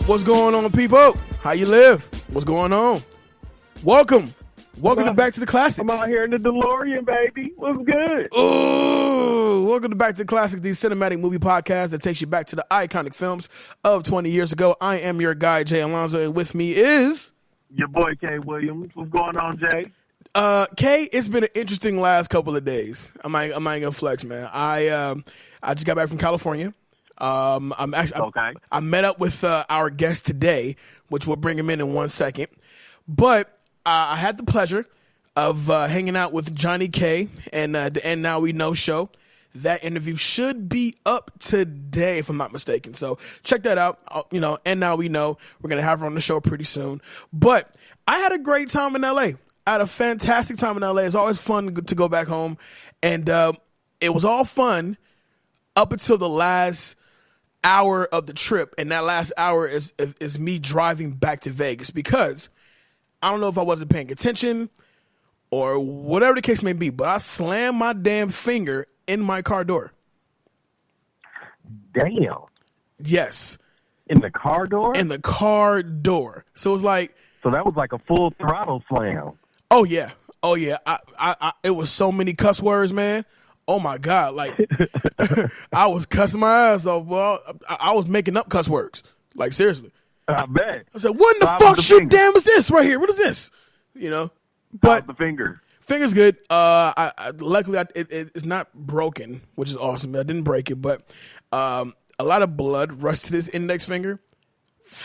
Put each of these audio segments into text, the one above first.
What's going on, people? How you live? What's going on? Welcome to Back to the Classics. I'm out here in the DeLorean, baby. What's good? Ooh, welcome to Back to the Classics, the cinematic movie podcast that takes you back to the iconic films of 20 years ago. I am your guy, Jay Alonzo, and with me is... your boy, K. Williams. What's going on, Jay? K, it's been an interesting last couple of days. I'm not gonna flex, man. I just got back from California. I met up with our guest today, which we'll bring him in 1 second. But I had the pleasure of hanging out with Johnny K and the And Now We Know show. That interview should be up today, if I'm not mistaken. So check that out. And Now We Know. We're going to have her on the show pretty soon. But I had a great time in L.A. I had a fantastic time in L.A. It's always fun to go back home. And it was all fun up until the last hour of the trip. And that last hour is me driving back to Vegas because I don't know if I wasn't paying attention or whatever the case may be, but I slammed my damn finger in my car door. Damn. Yes. In the car door? In the car door. So it was like... so that was like a full throttle slam. Oh, yeah. Oh, yeah. I it was so many cuss words, man. Oh, my God. Like, I was cussing my ass off. Well, I was making up cuss words. Like, seriously. I bet. I said, what in the fuck shit damn is this right here? What is this? But the finger. Finger's good. Luckily, it's not broken, which is awesome. I didn't break it, but a lot of blood rushed to this index finger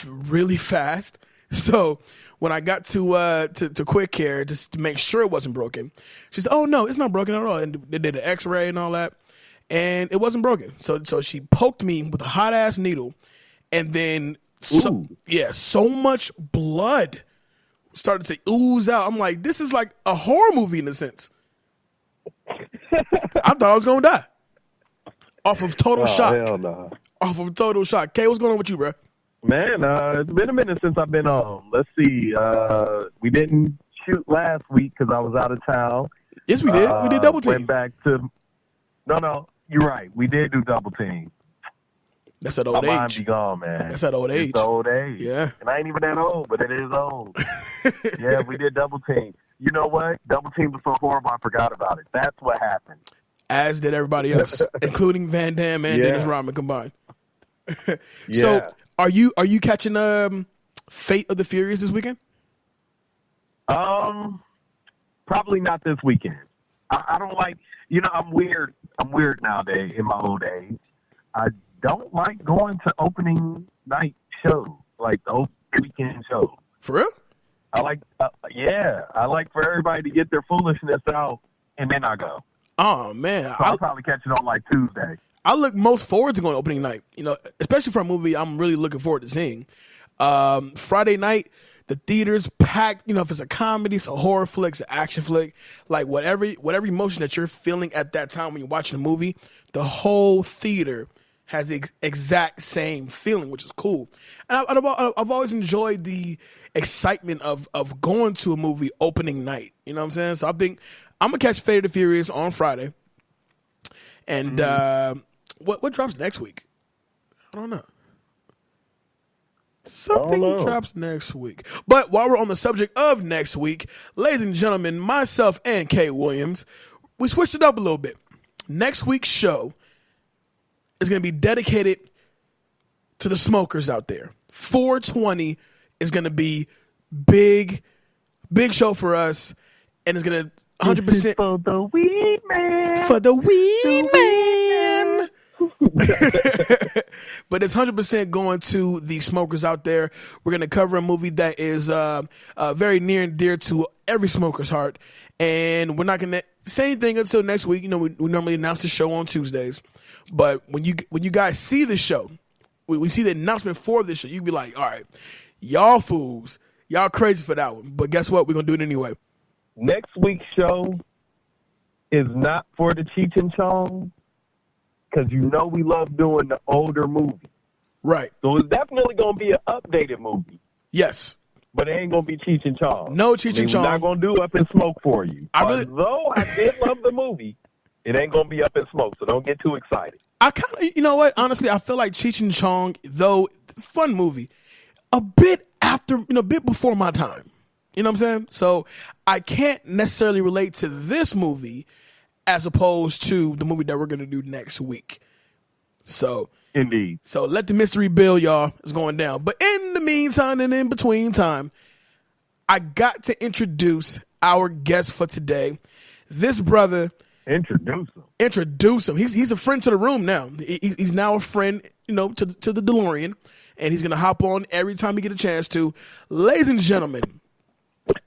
really fast. So when I got to Quick Care just to make sure it wasn't broken, she said, "Oh no, it's not broken at all." And they did an X-ray and all that, and it wasn't broken. So she poked me with a hot ass needle, and then so much blood started to ooze out. I'm like, this is like a horror movie in a sense. I thought I was gonna die off of total shock. Hell no. Off of total shock. Kay, what's going on with you, bro? Man, it's been a minute since I've been on. Let's see. We didn't shoot last week because I was out of town. Yes, we did. We did double team. Went back to. No, you're right. We did do double team. That's that old My mind age. be gone, man. That's that old age. It's the old age. Yeah. And I ain't even that old, but it is old. Yeah, we did double team. You know what? Double team was so horrible, I forgot about it. That's what happened. As did everybody else, including Van Damme and Dennis Rodman combined. So, are you catching Fate of the Furious this weekend? Probably not this weekend. I don't like. I'm weird. I'm weird nowadays in my old age. I don't like going to opening night shows, like the weekend shows. For real? I like, I like for everybody to get their foolishness out, and then I go. Oh, man. So I'll probably catch it on, like, Tuesday. I look most forward to going to opening night, especially for a movie I'm really looking forward to seeing. Friday night, the theater's packed. If it's a comedy, it's a horror flick, it's an action flick, like whatever emotion that you're feeling at that time when you're watching a movie, the whole theater has the exact same feeling, which is cool. And I've always enjoyed the excitement of going to a movie opening night. You know what I'm saying? So I think I'm going to catch Fate of the Furious on Friday. And what drops next week? I don't know. Something drops next week. But while we're on the subject of next week, ladies and gentlemen, myself and Kay Williams, we switched it up a little bit. Next week's show is going to be dedicated to the smokers out there. 420 is going to be big show for us, and it's going to 100% for the weed man. For the weed man. But it's 100% going to the smokers out there. We're going to cover a movie that is very near and dear to every smoker's heart, and we're not going to say anything until next week. We normally announce the show on Tuesdays. But when you guys see the show, we see the announcement for this show, you be like, all right, y'all fools, y'all crazy for that one. But guess what? We're going to do it anyway. Next week's show is not for the Cheech and Chong because we love doing the older movie. Right. So it's definitely going to be an updated movie. Yes. But it ain't going to be Cheech and Chong. No Cheech and Chong. We're not going to do Up in Smoke for you. Although I did love the movie, it ain't going to be Up in Smoke, so don't get too excited. I kind of, you know what? Honestly, I feel like Cheech and Chong, though, fun movie. a bit after, a bit before my time. You know what I'm saying? So I can't necessarily relate to this movie as opposed to the movie that we're going to do next week. So indeed. So let the mystery build, y'all. It's going down. But in the meantime and in between time, I got to introduce our guest for today. This brother. Introduce him. He's a friend to the room now. He's now a friend, to the DeLorean, and he's gonna hop on every time he get a chance to. Ladies and gentlemen,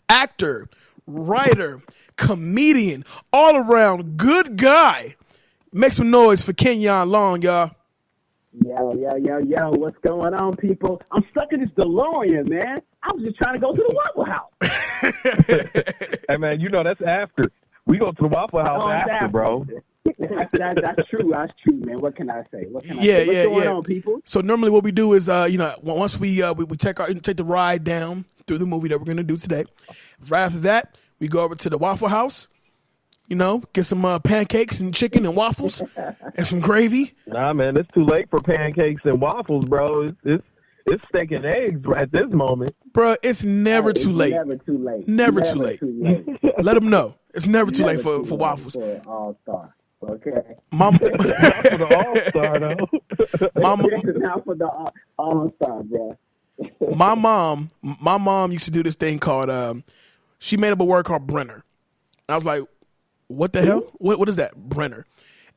actor, writer, comedian, all around good guy. Make some noise for Kenyon Long, y'all. Yo, what's going on, people? I'm stuck in this DeLorean, man. I was just trying to go to the Waffle House. Hey, man, that's after. We go to the Waffle House after, bro. That's true, man. What can I say? What's going on, people? So normally what we do is, once we take the ride down through the movie that we're going to do today, right after that, we go over to the Waffle House, get some pancakes and chicken and waffles and some gravy. Nah, man, it's too late for pancakes and waffles, bro. It's steak and eggs at this moment. Bro, it's never too late. Never too late. Never too late. Let them know. It's never too late for waffles. For All-Star. Okay. Mama. Not for the All-Star, though. Not for the All-Star, bro. My mom used to do this thing called, she made up a word called Brenner. I was like, what the hell? What is that? Brenner.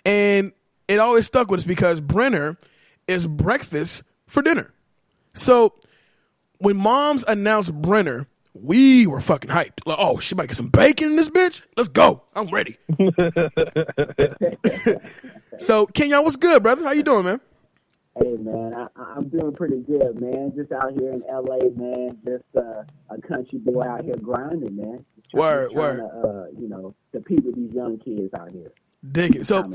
And it always stuck with us because Brenner is breakfast for dinner. So when moms announced Brenner, we were fucking hyped. Like, oh, she might get some bacon in this bitch. Let's go. I'm ready. So, Kenyon, what's good, brother? How you doing, man? Hey, man, I'm doing pretty good, man. Just out here in L.A., man. Just a country boy out here grinding, man. Word. To compete with these young kids out here. Dig it. So,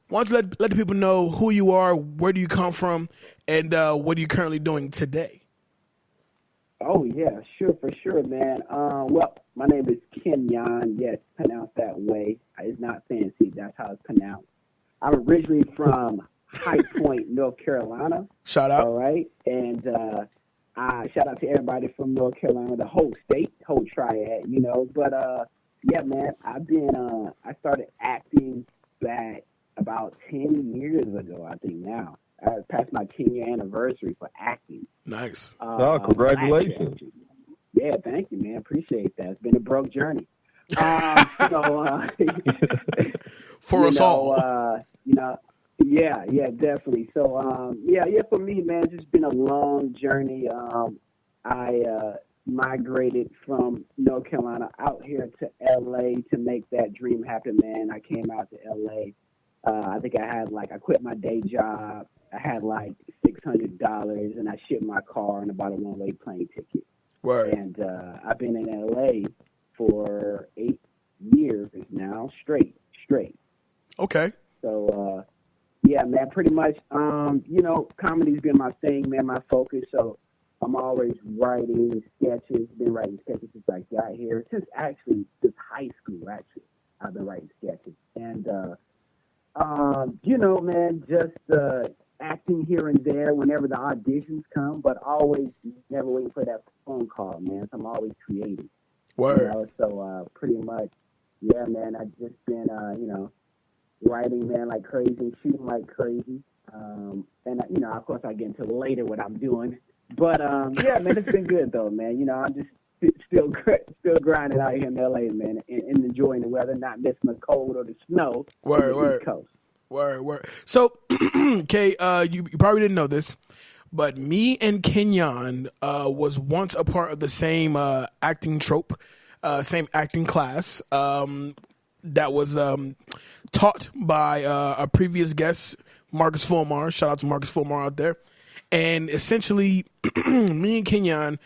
why don't you let the people know who you are, where do you come from, and what are you currently doing today? Oh, yeah, for sure, man. Well, my name is Kenyon. Yes, pronounced that way. It's not fancy. That's how it's pronounced. I'm originally from High Point, North Carolina. Shout out. All right. And shout out to everybody from North Carolina, the whole state, whole triad, But, yeah, man, I started acting back about 10 years ago, I think now. I passed my 10-year anniversary for acting. Nice. Congratulations. Yeah, thank you, man. Appreciate that. It's been a broke journey. For us all. Yeah, definitely. So, for me, man, it's just been a long journey. I migrated from North Carolina out here to L.A. to make that dream happen, man. I came out to L.A. I think I quit my day job. I had like $600 and I shipped my car and bought a one-way plane ticket. Word. And I've been in LA for 8 years now, straight. Okay. So, yeah, man, pretty much, comedy's been my thing, man, my focus. So I'm always writing sketches, been writing sketches since I got here. Since high school, I've been writing sketches. And, man, just acting here and there whenever the auditions come, but always never waiting for that phone call, man. So I'm always creating. Word. So pretty much, yeah, man, I've just been, writing, man, like crazy, shooting like crazy. And, of course, I get into later what I'm doing. But, yeah, man, it's been good, though, man. I'm just still grinding out here in L.A., man, and enjoying the weather, not missing the cold or the snow. Word. East Coast. Word. So, Kay, you probably didn't know this, but me and Kenyon was once a part of the same acting troupe, same acting class that was taught by a previous guest, Marcus Fulmar. Shout out to Marcus Fulmar out there. And essentially, me and Kenyon,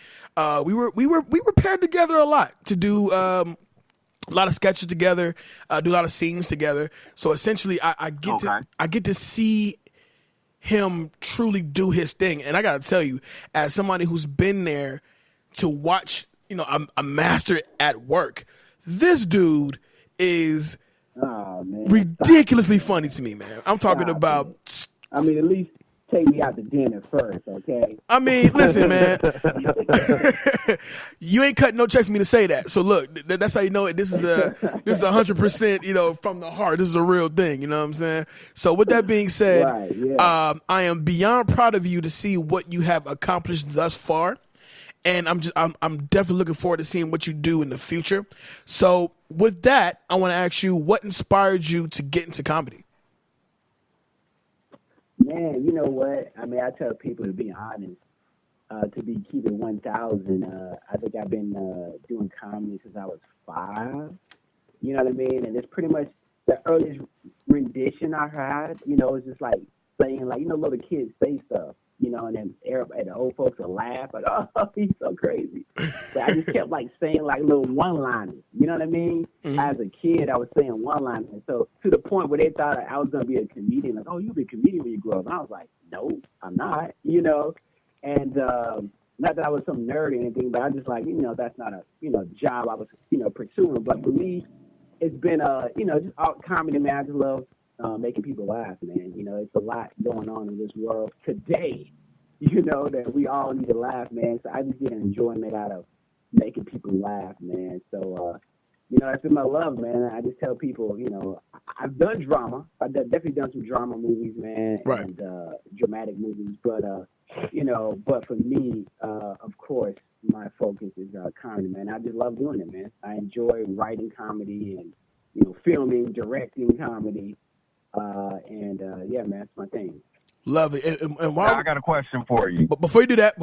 we were paired together a lot to do a lot of sketches together, do a lot of scenes together. So essentially, I get to see him truly do his thing. And I gotta tell you, as somebody who's been there to watch, a master at work, this dude is ridiculously funny to me, man. I'm talking about. I mean, at least take me out to dinner first, okay? I mean, listen, man. You ain't cutting no check for me to say that. So look, that's how you know it. This is 100%, from the heart. This is a real thing. You know what I'm saying? So with that being said, Right, yeah. I am beyond proud of you to see what you have accomplished thus far. And I'm definitely looking forward to seeing what you do in the future. So with that, I want to ask you, what inspired you to get into comedy? Man, you know what? I mean, I tell people, to be honest, keep it 1,000. I think I've been doing comedy since I was 5. You know what I mean? And it's pretty much the earliest rendition I had. It's just like saying, like, little kids say stuff, and then everybody, the old folks will laugh, like, oh, he's so crazy. But I just kept like saying like little one-liners. You know what I mean? Mm-hmm. As a kid, I was saying one-liners. So to the point where they thought I was gonna be a comedian, like, oh, you'll be a comedian when you grow up. And I was like, no, I'm not. And not that I was some nerd or anything, but I just like, that's not a job I was pursuing. But for me, it's been just all comedy, man. I just love making people laugh, man. It's a lot going on in this world today, that we all need to laugh, man. So I just get enjoyment out of making people laugh, man. So, that's been my love, man. I just tell people, I've done drama. I've definitely done some drama movies, man, right. And dramatic movies. But, but for me, of course, my focus is comedy, man. I just love doing it, man. I enjoy writing comedy and, filming, directing comedy. Yeah, man, that's my thing. Love it. And while I got a question for you. But before you do that,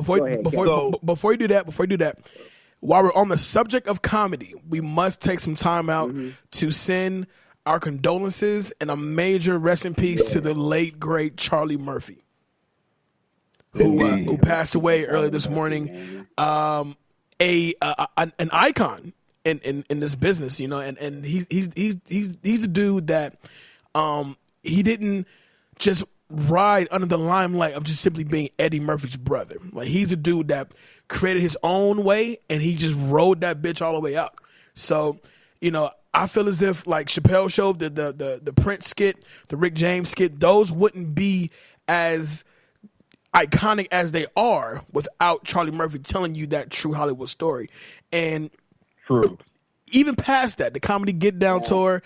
while we're on the subject of comedy, we must take some time out to send our condolences and a major rest in peace to the late great Charlie Murphy, who passed away earlier this morning. An icon in this business, and he's a dude that he didn't just ride under the limelight of just simply being Eddie Murphy's brother. Like, he's a dude that created his own way, and he just rode that bitch all the way up. So, I feel as if, like Chappelle Show, the Prince skit, the Rick James skit, those wouldn't be as iconic as they are without Charlie Murphy telling you that true Hollywood story. And true. Even past that, the Comedy Get Down tour,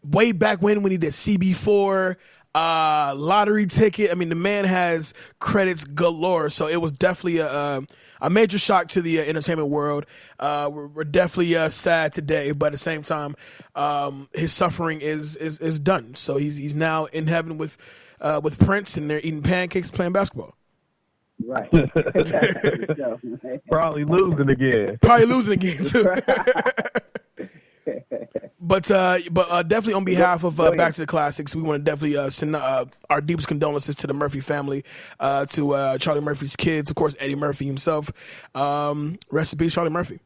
way back when he did CB4, Lottery Ticket. I mean, the man has credits galore. So it was definitely a major shock to the entertainment world. We're definitely sad today, but at the same time, his suffering is done. So he's now in heaven with Prince, and they're eating pancakes, playing basketball. Right. Probably losing again. Too. But definitely on behalf of Back to the Classics, we want to definitely send our deepest condolences to the Murphy family, to Charlie Murphy's kids, of course, Eddie Murphy himself. Rest in peace, Charlie Murphy.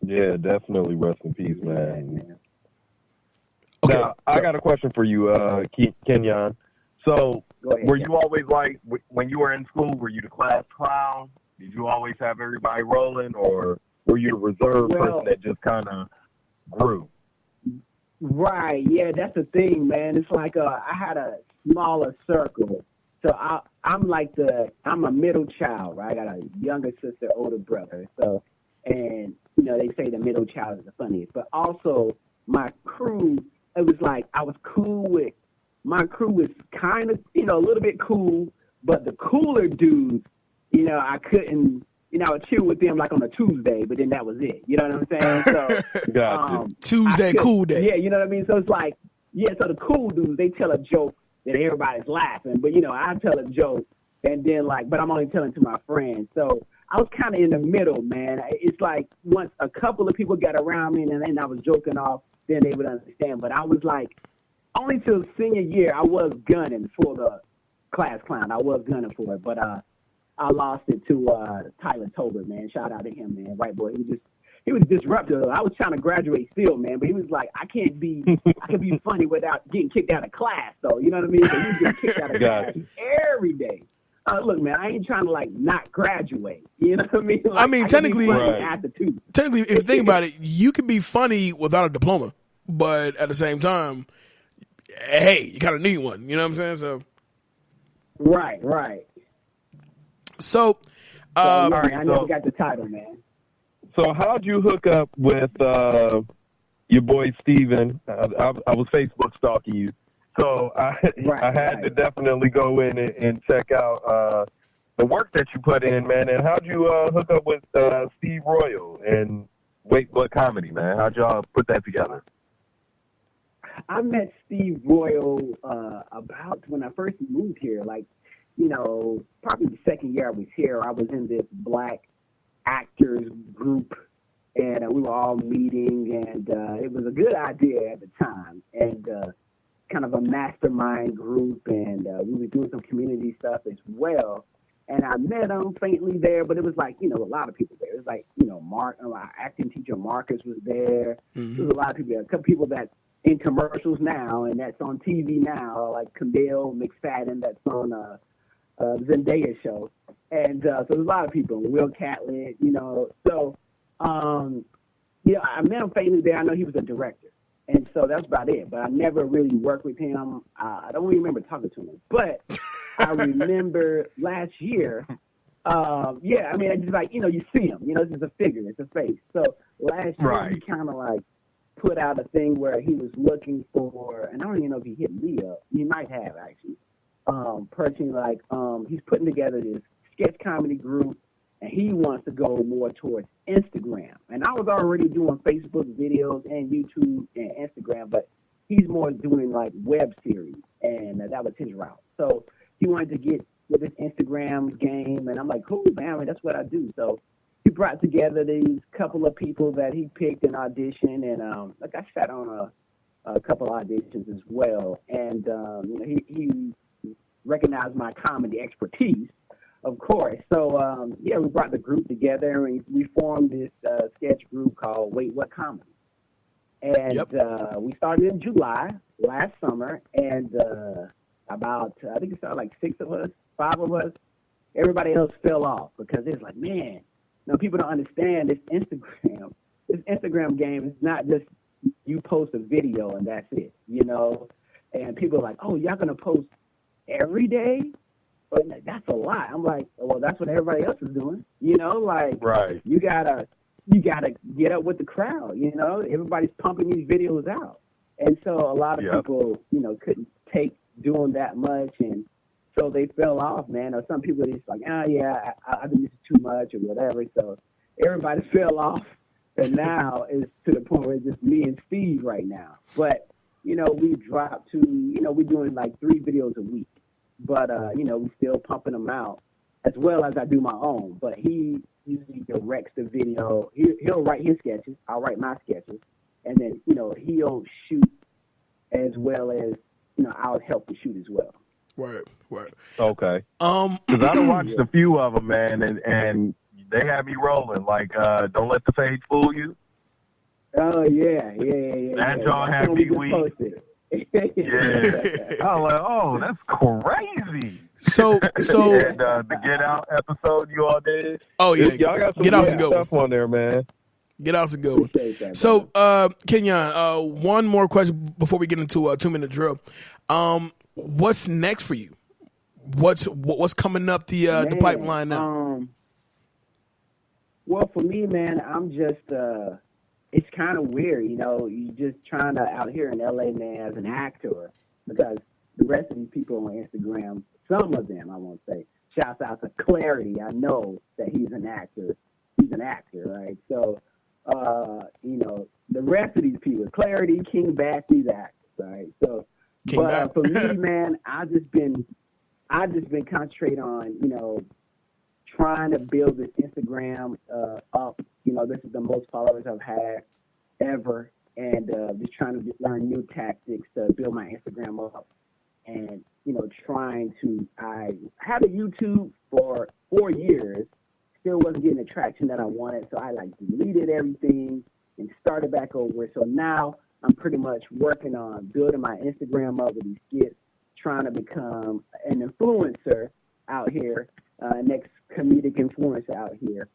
Yeah, definitely rest in peace, man. Okay. Now, I got a question for you, Kenyon. So, were you always like, when you were in school, were you the class clown? Did you always have everybody rolling, or were you the reserved person that just kind of grew? Right, yeah, that's the thing, man. It's like I had a smaller circle. So I'm a middle child, right? I got a younger sister, older brother. So, and, they say the middle child is the funniest. But also, my crew, it was like I was cool with, my crew was kind of, a little bit cool, but the cooler dudes, I couldn't, I would chill with them like on a Tuesday, but then that was it. You know what I'm saying? So, gotcha. Tuesday, cool day. Yeah, you know what I mean? So it's like, so the cool dudes, they tell a joke that everybody's laughing, but, I tell a joke, and then but I'm only telling to my friends. So I was kind of in the middle, man. It's like once a couple of people got around me and then I was joking off, then they would understand. But I was like, only till senior year, I was gunning for the class clown. I was gunning for it, but I lost it to Tyler Tolbert, man. Shout out to him, man. White boy. He was disruptive. I was trying to graduate still, man, but he was like, I can be funny without getting kicked out of class, though. You know what I mean? So he was getting kicked out of class every day. Look, man, I ain't trying to not graduate. You know what I mean? Technically, technically, if you think about it, you could be funny without a diploma, but at the same time, hey, you kind of need one. You know what I'm saying? So Right. So, I never got the title, man. So how'd you hook up with your boy Steven? I was Facebook stalking you, so I had to definitely go in and check out the work that you put in, man. And how'd you hook up with Steve Royal and Wait What Comedy, man? How'd y'all put that together? I met Steve Royal about when I first moved here, like, probably the second year I was here. I was in this Black actors group, and we were all meeting, and it was a good idea at the time, and kind of a mastermind group, and we were doing some community stuff as well. And I met him faintly there, but it was like, a lot of people there. It was like, our acting teacher Marcus was there. Mm-hmm. There was a lot of people there. A couple people that in commercials now, and that's on TV now, like Camille McFadden, that's on Zendaya show. And so there's a lot of people, Will Catlett, So, I met him faintly there. I know he was a director. And so that's about it. But I never really worked with him. I don't really remember talking to him. But I remember last year, it's just like, you see him. It's just a figure. It's a face. So last year he kind of like put out a thing where he was looking for, and I don't even know if he hit me up. He might have, actually. Personally, like, he's putting together this sketch comedy group, and he wants to go more towards Instagram. And I was already doing Facebook videos and YouTube and Instagram, but he's more doing like web series, and that was his route. So he wanted to get with this Instagram game, and I'm like, cool, man, I mean, that's what I do. So he brought together these couple of people that he picked and auditioned, and like I sat on a couple of auditions as well, and he recognized my comedy expertise, of course. So, we brought the group together, and we formed this sketch group called Wait What Comedy. And we started in July last summer, and I think it started like 5 of us. Everybody else fell off because it's like, man, people don't understand this Instagram. This Instagram game is not just you post a video and that's it, And people are like, oh, y'all going to post every day? But that's a lot. I'm like, well, that's what everybody else is doing. Right. You gotta get up with the crowd. Everybody's pumping these videos out, and so a lot of people, couldn't take doing that much, and so they fell off, man. Or some people are just like, I think this is too much or whatever. So everybody fell off, and now it's to the point where it's just me and Steve right now. But we dropped to, we're doing like 3 videos a week. But, we still pumping them out as well as I do my own. But he usually directs the video. He'll write his sketches. I'll write my sketches. And then, he'll shoot as well as, I'll help to shoot as well. Right. Okay. Because I done watched a few of them, man, and they have me rolling. Like, Don't Let the Fade Fool You. Oh, yeah. That y'all have me weak. Yeah. I was like, oh, that's crazy. So and the Get Out episode you all did. Oh yeah, y'all got some Get Out's a good stuff one on there, man. Get Out's a good one. So, Kenyon, one more question before we get into a 2-minute drill. What's next for you? What's coming up the pipeline now? Well, for me, man, I'm just it's kind of weird, you just trying to out here in LA, man, as an actor, because the rest of these people on Instagram, some of them, I won't say, shouts out to Clarity. I know that he's an actor. He's an actor, right? So, the rest of these people, Clarity, King Back, these actors, right? So, but for me, man, I just been concentrating on, trying to build this Instagram up. This is the most followers I've had ever, and just trying to learn new tactics to build my Instagram up. And, I had a YouTube for 4 years, still wasn't getting the traction that I wanted, so I deleted everything and started back over. So now I'm pretty much working on building my Instagram up with these skits, trying to become an influencer out here, next comedic influencer out here,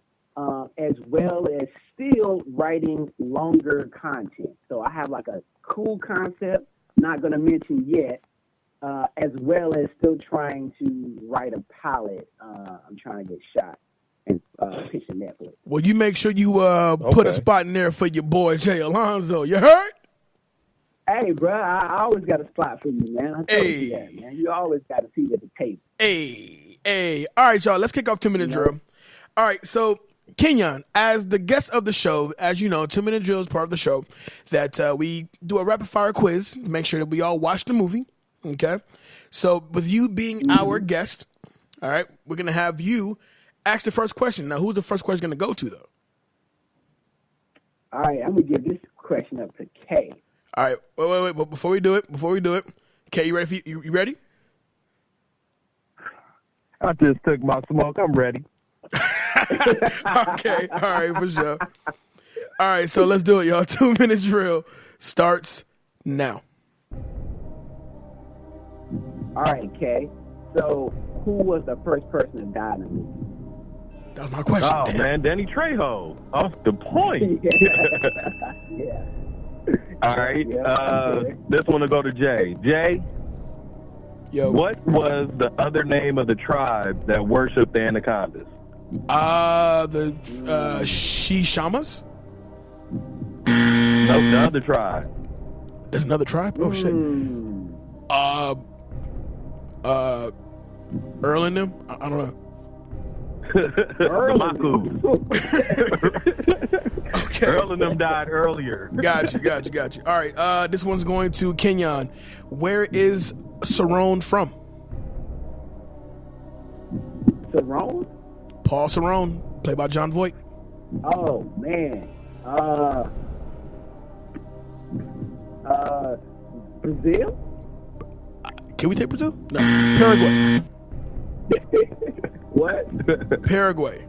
as well as still writing longer content. So I have a cool concept, not going to mention yet, as well as still trying to write a pilot. I'm trying to get shot and pitch to Netflix. Well, you make sure you put a spot in there for your boy Jay Alonzo. You heard? Hey, bro, I always got a spot for you, man. I told you that, man. You always got a seat at the table. Hey. All right, y'all. Let's kick off 2-minute drill. All right, so Kenyon, as the guest of the show, as you know, 2-minute drill is part of the show that we do a rapid fire quiz to make sure that we all watch the movie. Okay, so with you being our guest, all right, we're gonna have you ask the first question. Now, who's the first question gonna go to, though? All right, I'm gonna give this question up to Kay. All right, wait. But before we do it, Kay, you ready? You ready? I just took my smoke. I'm ready. Okay, all right, for sure. All right, so let's do it, y'all. 2-minute drill starts now. All right, Kay. So, who was the first person to die in the movie? That was my question. Oh, man, Danny Trejo. Off the point. Yeah. All right, this one will go to Jay. Jay, Yo. what was the other name of the tribe that worshipped the Anacondas? The Shishamas? No, the other tribe. There's another tribe? Oh, shit. Earl and them? I don't know. The Makus. Okay. Earl and them died earlier. Got you. All right, this one's going to Kenyon. Where is Cerrone from? Cerrone? Paul Cerrone, played by John Voight. Oh, man. Brazil? Can we take Brazil? No. Paraguay. What? Paraguay.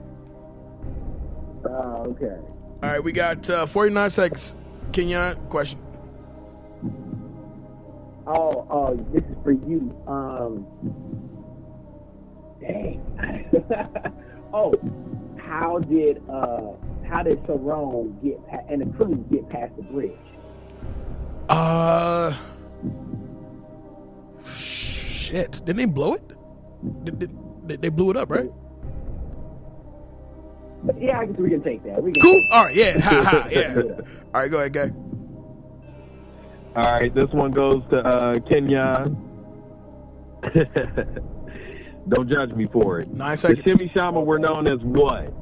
Okay. All right, we got 49 seconds. Kenyon, question. Oh, this is for you. Dang. Oh, how did Cerrone and the crew get past the bridge? Shit. Didn't they blow it? They blew it up, right? Yeah, I guess we can take that. Cool. All right, yeah. Yeah. All right, go ahead, guy. All right, this one goes to Kenyon. Don't judge me for it. 9 seconds. The Chimichama were known as what?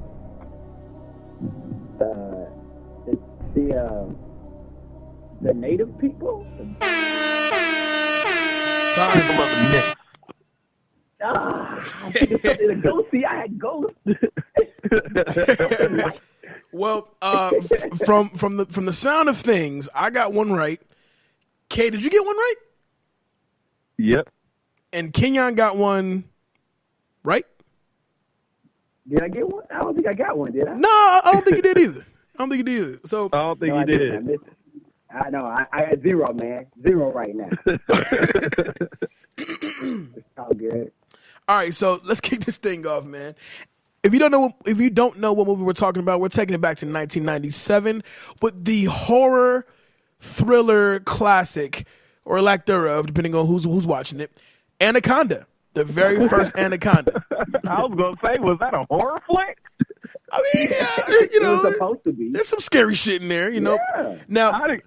The native people? Time. People of the myth. I think it's something to go see. I had ghosts. Well, from the sound of things, I got one right. Kay, did you get one right? Yep. And Kenyon got one right? Did I get one? I don't think I got one, did I? No, I don't think you did either. So I don't think you did. I know. I got 0, man. 0 right now. It's all good. All right, so let's kick this thing off, man. If you don't know what movie we're talking about, we're taking it back to 1997 with the horror thriller classic, or lack thereof, depending on who's watching it, Anaconda, the very first Anaconda. I was gonna say, was that a horror flick? I mean, It was supposed to be. There's some scary shit in there, you know. Yeah. Now, I'd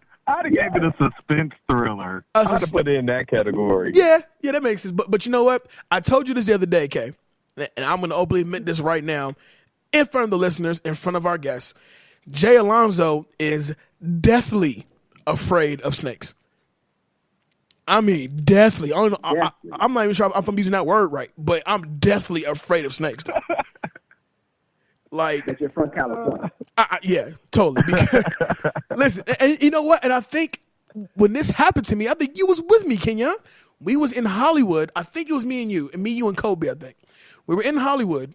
have gave it a suspense thriller. I'd have put it in that category. Yeah, that makes sense. But you know what? I told you this the other day, Kay, and I'm going to openly admit this right now in front of the listeners, in front of our guests. Jay Alonzo is deathly afraid of snakes. I mean, deathly. I'm not even sure if I'm using that word right, but I'm deathly afraid of snakes. Like, But you're from California. Yeah, totally. Because, listen, and you know what? And I think when this happened to me, I think you was with me, Kenyon. We was in Hollywood. I think it was me, you, and Kobe, I think. We were in Hollywood,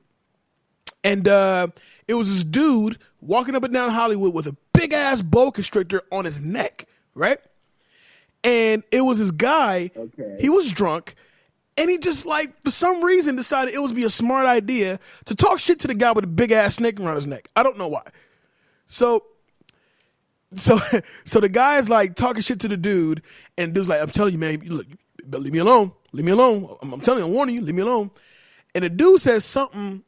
and it was this dude walking up and down Hollywood with a big-ass boa constrictor on his neck, right? And it was this guy. Okay. He was drunk. And he just, like, for some reason decided it would be a smart idea to talk shit to the guy with a big-ass snake around his neck. I don't know why. So So the guy is like talking shit to the dude, and the dude's like, I'm telling you, man, look, leave me alone. Leave me alone. I'm telling you, I'm warning you, leave me alone. And the dude says something,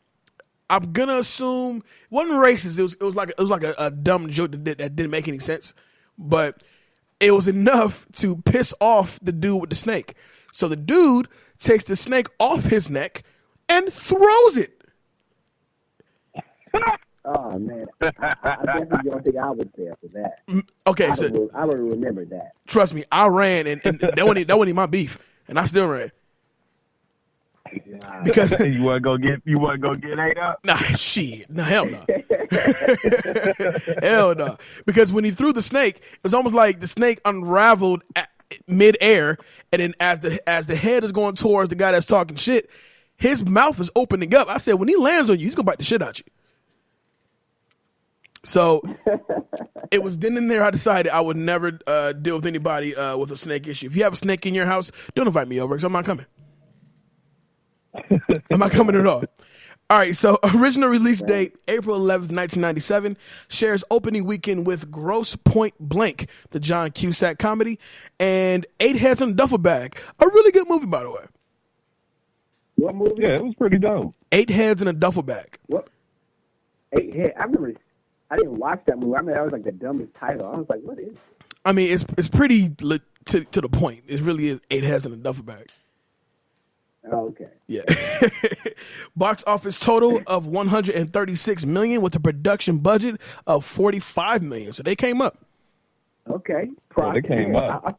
I'm gonna assume it wasn't racist. It was like a dumb joke that didn't make any sense. But it was enough to piss off the dude with the snake. So the dude takes the snake off his neck and throws it. Oh man, I definitely don't think I was there for that. Okay, I would remember that. Trust me, I ran, and that wasn't even my beef, and I still ran. Because you want to go get ate up? Nah, shit, no, hell no, hell no. Because when he threw the snake, it was almost like the snake unraveled at mid-air, and then as the head is going towards the guy that's talking shit, his mouth is opening up. I said, when he lands on you, he's gonna bite the shit out you. So it was then and there I decided I would never deal with anybody with a snake issue. If you have a snake in your house, don't invite me over because I'm not coming. I'm not coming at all. All right, so original release date, April 11th, 1997, shares opening weekend with Gross Point Blank, the John Cusack comedy, and Eight Heads in a Duffel Bag. A really good movie, by the way. What movie? Yeah, it was pretty dope. 8 Heads in a Duffel Bag. What? 8 Heads? I remember. I didn't watch that movie. I mean, that was like the dumbest title. I was like, what is it? I mean, it's pretty to the point. It really is 8 Heads in a Duffel Bag. Oh, okay. Yeah. Box office total of $136 million with a production budget of $45 million. So they came up. Okay. They came up.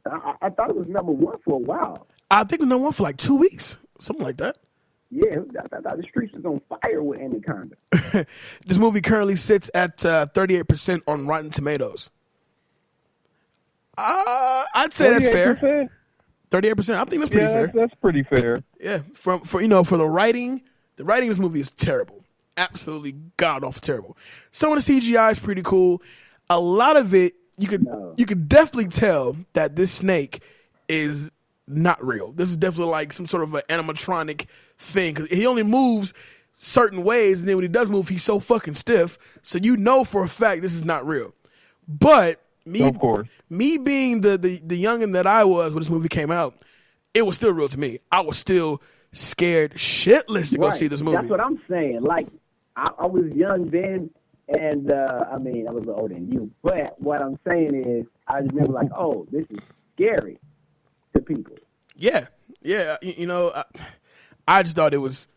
I thought it was number one for a while. I think it was number one for like 2 weeks. Something like that. Yeah, I thought the streets was on fire with Anaconda. This movie currently sits at 38% on Rotten Tomatoes. I'd say that's fair. 38%. I think that's pretty fair. That's pretty fair. Yeah, for the writing of this movie is terrible. Absolutely god awful terrible. Some of the CGI is pretty cool. A lot of it you could definitely tell that this snake is not real. This is definitely like some sort of an animatronic thing because he only moves certain ways, and then when he does move, he's so fucking stiff. So you know for a fact this is not real. But me being the youngin' that I was when this movie came out, it was still real to me. I was still scared shitless to go see this movie. That's what I'm saying. Like, I was young then, and I mean, I was a little older than you. But what I'm saying is, I remember like, oh, this is scary to people. Yeah. I just thought it was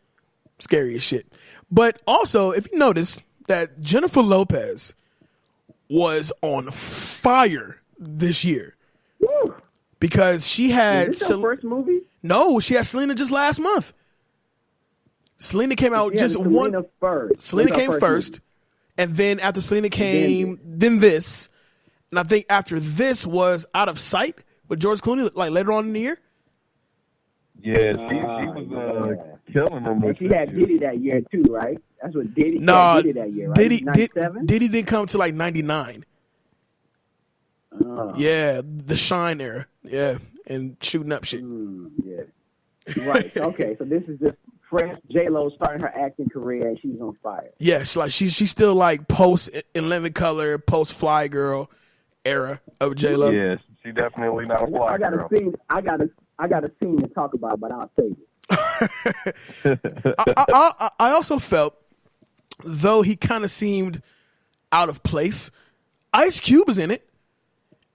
scary as shit. But also, if you notice that Jennifer Lopez was on fire this year. Woo. Because she had... Is this her first movie? No, she had Selena just last month. Selena came out just one... Selena came first. And then after Selena came, then this. And I think after this was Out of Sight with George Clooney, like later on in the year. Yeah, she was killing them. And she had Diddy that year too, right? That's what Diddy had Diddy that year, right? Diddy didn't come to like 99. Yeah, the Shine era. Yeah, and shooting up shit. Yeah. Right. Okay, so this is just fresh J-Lo starting her acting career, and she's on fire. Yeah, she's still like post In Living Color, post Fly Girl era of J-Lo. Yes, she definitely not a Fly Girl. I got a scene to talk about, but I'll save it. I also felt, though he kind of seemed out of place, Ice Cube is in it,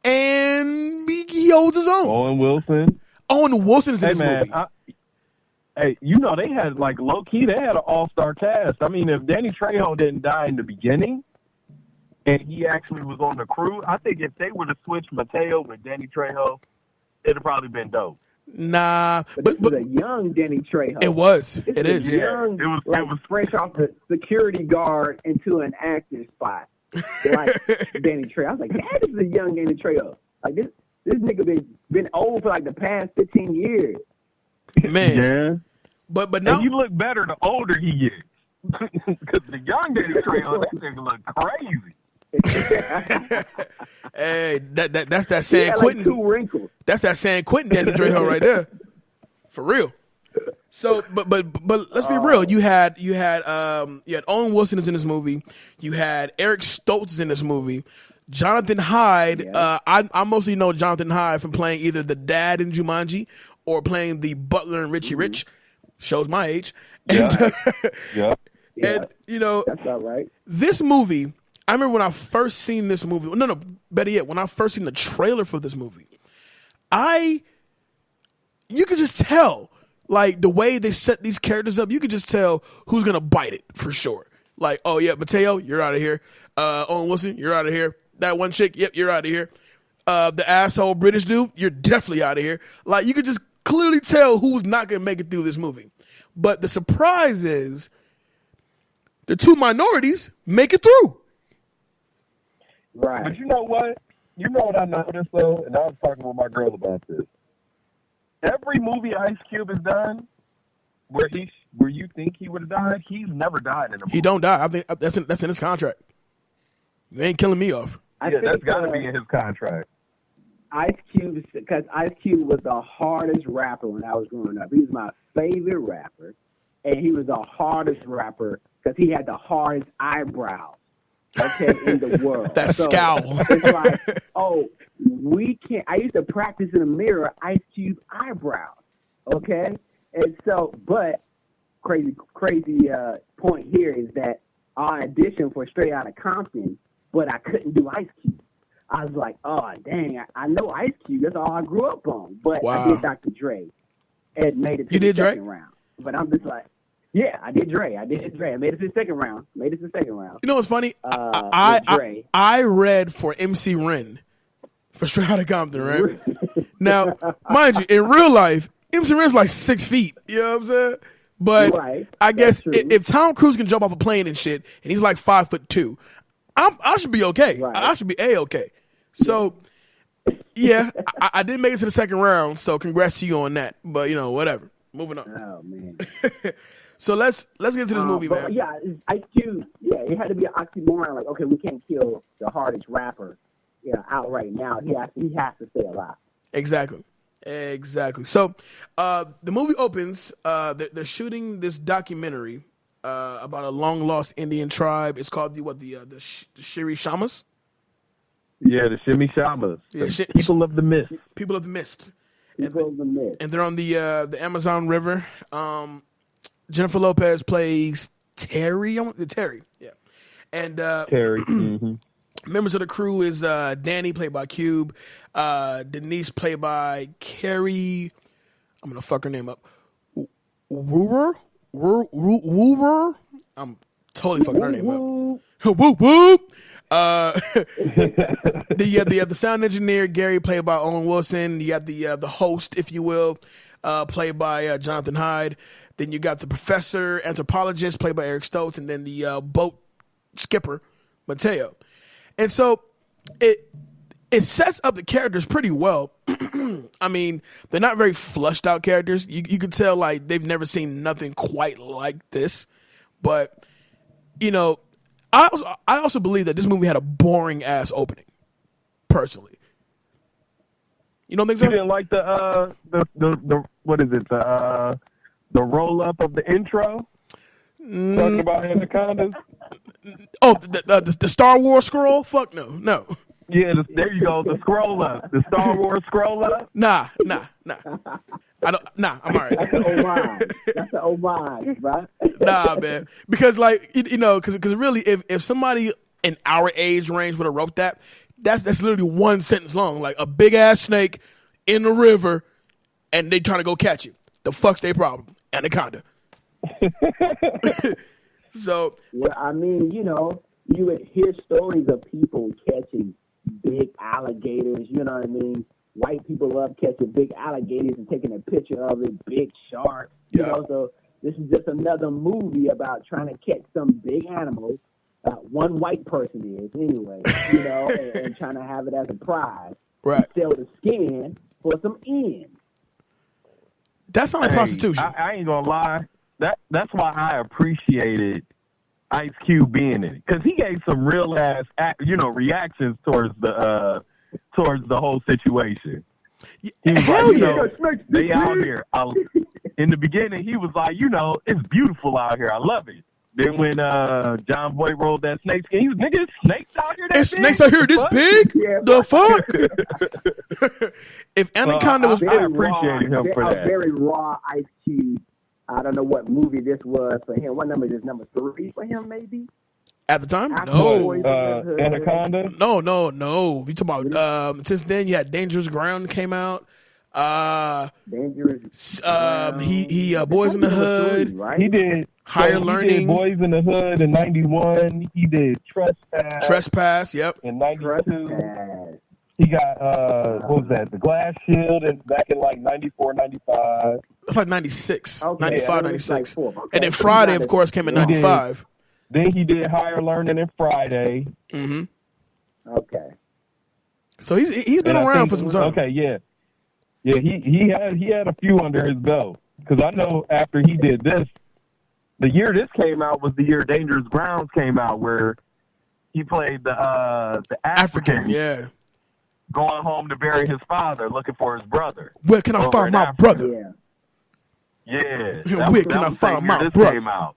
and he holds his own. Owen Wilson is in this movie. Hey, they had like low key. They had an all-star cast. I mean, if Danny Trejo didn't die in the beginning, and he actually was on the crew, I think if they would have switched Mateo with Danny Trejo, it'd have probably been dope. Nah, but this was a young Danny Trejo. It was. It is. Young, it was fresh off the security guard into an acting spot, like Danny Trejo. I was like, that is a young Danny Trejo. Like this nigga been old for like the past 15 years. Man, yeah. But now and you look better the older he gets. Because the young Danny Trejo, that nigga look crazy. Hey, that's that San Quentin. Like 2 wrinkles. That's that San Quentin Danny Trejo right there, for real. So, but let's be real. You had Owen Wilson is in this movie. You had Eric Stoltz is in this movie. Jonathan Hyde. Yeah. I mostly know Jonathan Hyde from playing either the dad in Jumanji or playing the butler in Richie Rich. Shows my age. Yeah. And, Yeah. and you know, That's all right. this movie. I remember when I first seen this movie. No, better yet, when I first seen the trailer for this movie, you could just tell, like the way they set these characters up. You could just tell who's gonna bite it for sure. Like, oh yeah, Mateo, you're out of here. Owen Wilson, you're out of here. That one chick, yep, you're out of here. The asshole British dude, you're definitely out of here. Like, you could just clearly tell who's not gonna make it through this movie. But the surprise is, the two minorities make it through. Right. But you know what? You know what I noticed though, and I was talking with my girl about this. Every movie Ice Cube has done, where you think he would have died, he's never died in a movie. He don't die. I think that's in his contract. You ain't killing me off. That's got to be in his contract. Ice Cube, because Ice Cube was the hardest rapper when I was growing up. He was my favorite rapper, and he was the hardest rapper because he had the hardest eyebrows, okay, in the world. That scowl. It's like, oh, we can't. I used to practice in the mirror Ice Cube eyebrows, okay? And so, but crazy point here is that I auditioned for Straight Outta Compton, but I couldn't do Ice Cube. I was like, oh, dang, I know Ice Cube. That's all I grew up on. But wow. I did Dr. Dre and made it to the second round. But I'm just like, yeah, I did Dre. I made it to the second round. You know what's funny? I read for MC Ren for Straight Outta Compton, right? Now, mind you, in real life, MC Ren's like 6 feet. You know what I'm saying? But right. I guess if Tom Cruise can jump off a plane and shit, and he's like 5'2", I should be okay. Right. I should be A-okay. So, yeah, I did make it to the second round, so congrats to you on that. But, you know, whatever. Moving on. Oh, man. So let's get into this movie, man. Yeah, Ice Cube, it had to be an oxymoron. Like, okay, we can't kill the hardest rapper out right now. He has to stay alive. Exactly. So the movie opens. They're shooting this documentary about a long lost Indian tribe. It's called the Shiri Shamas. Yeah, the Shimmy Shamas. Yeah, People of the Mist. People of the Mist. And they're on the Amazon River. Jennifer Lopez plays Terry. Terry, yeah. And Terry. Mm-hmm. Members of the crew is Danny, played by Cube, Denise, played by Carrie. I'm gonna fuck her name up. Woover. I'm totally fucking her name up. Whoop whoop. You have the sound engineer Gary, played by Owen Wilson. You got the host, if you will, played by Jonathan Hyde. Then you got the professor, anthropologist, played by Eric Stoltz, and then the boat skipper, Mateo. And so it sets up the characters pretty well. I mean, they're not very flushed out characters. You could tell like they've never seen nothing quite like this. But you know, I also believe that this movie had a boring ass opening. Personally, you don't think so? You didn't like the what is it, the roll up of the intro? Talking about anacondas. Oh, the Star Wars scroll? Fuck no. Yeah, there you go. The scroll up, the Star Wars scroll up. Nah. I don't. Nah, I'm all right. That's an homage, right? Nah, man. Because like because really, if somebody in our age range would have wrote that's literally one sentence long. Like a big ass snake in the river, and they trying to go catch it. The fuck's their problem? Anaconda. So. Well, I mean, you would hear stories of people catching big alligators. You know what I mean? White people love catching big alligators and taking a picture of it. Big sharks. Yeah. So this is just another movie about trying to catch some big animal. One white person is anyway, and trying to have it as a prize. Right. Sell the skin for some ends. That's not like prostitution. I ain't gonna lie. That's why I appreciated Ice Cube being in it, because he gave some real ass, reactions towards the whole situation. He was Hell like, they out here. In the beginning, he was like, it's beautiful out here. I love it. Then when John Boy rolled that snake skin, he was, nigga, snakes out here. It's snakes out here this big? Yeah, the fuck? If Anaconda was... I appreciated him for that. A very raw Ice Cube. I don't know what movie this was for him. What number is this? Number 3 for him, maybe? At the time? No. Anaconda? No. You talking about... since then, you had Dangerous Ground came out. Dangerous. He Boys in the Hood. 3, right? He did... Higher He Learning. did Boys in the Hood in 91. He did Trespass. Yep. In 92. He got, what was that? The Glass Shield back in like 94, 95. It's like 96, Okay, 95, 96. Like 4. Okay. And then Friday, of course, came in 95. Then he did Higher Learning in Friday. Mm-hmm. Okay. So he's been around for some time. Okay, yeah. Yeah, he had a few under his belt. Because I know after he did this, the year this came out was the year Dangerous Grounds came out, where he played the African, yeah, going home to bury his father, looking for his brother. Where can I find my brother? Yeah. Where can I find my brother? Came out.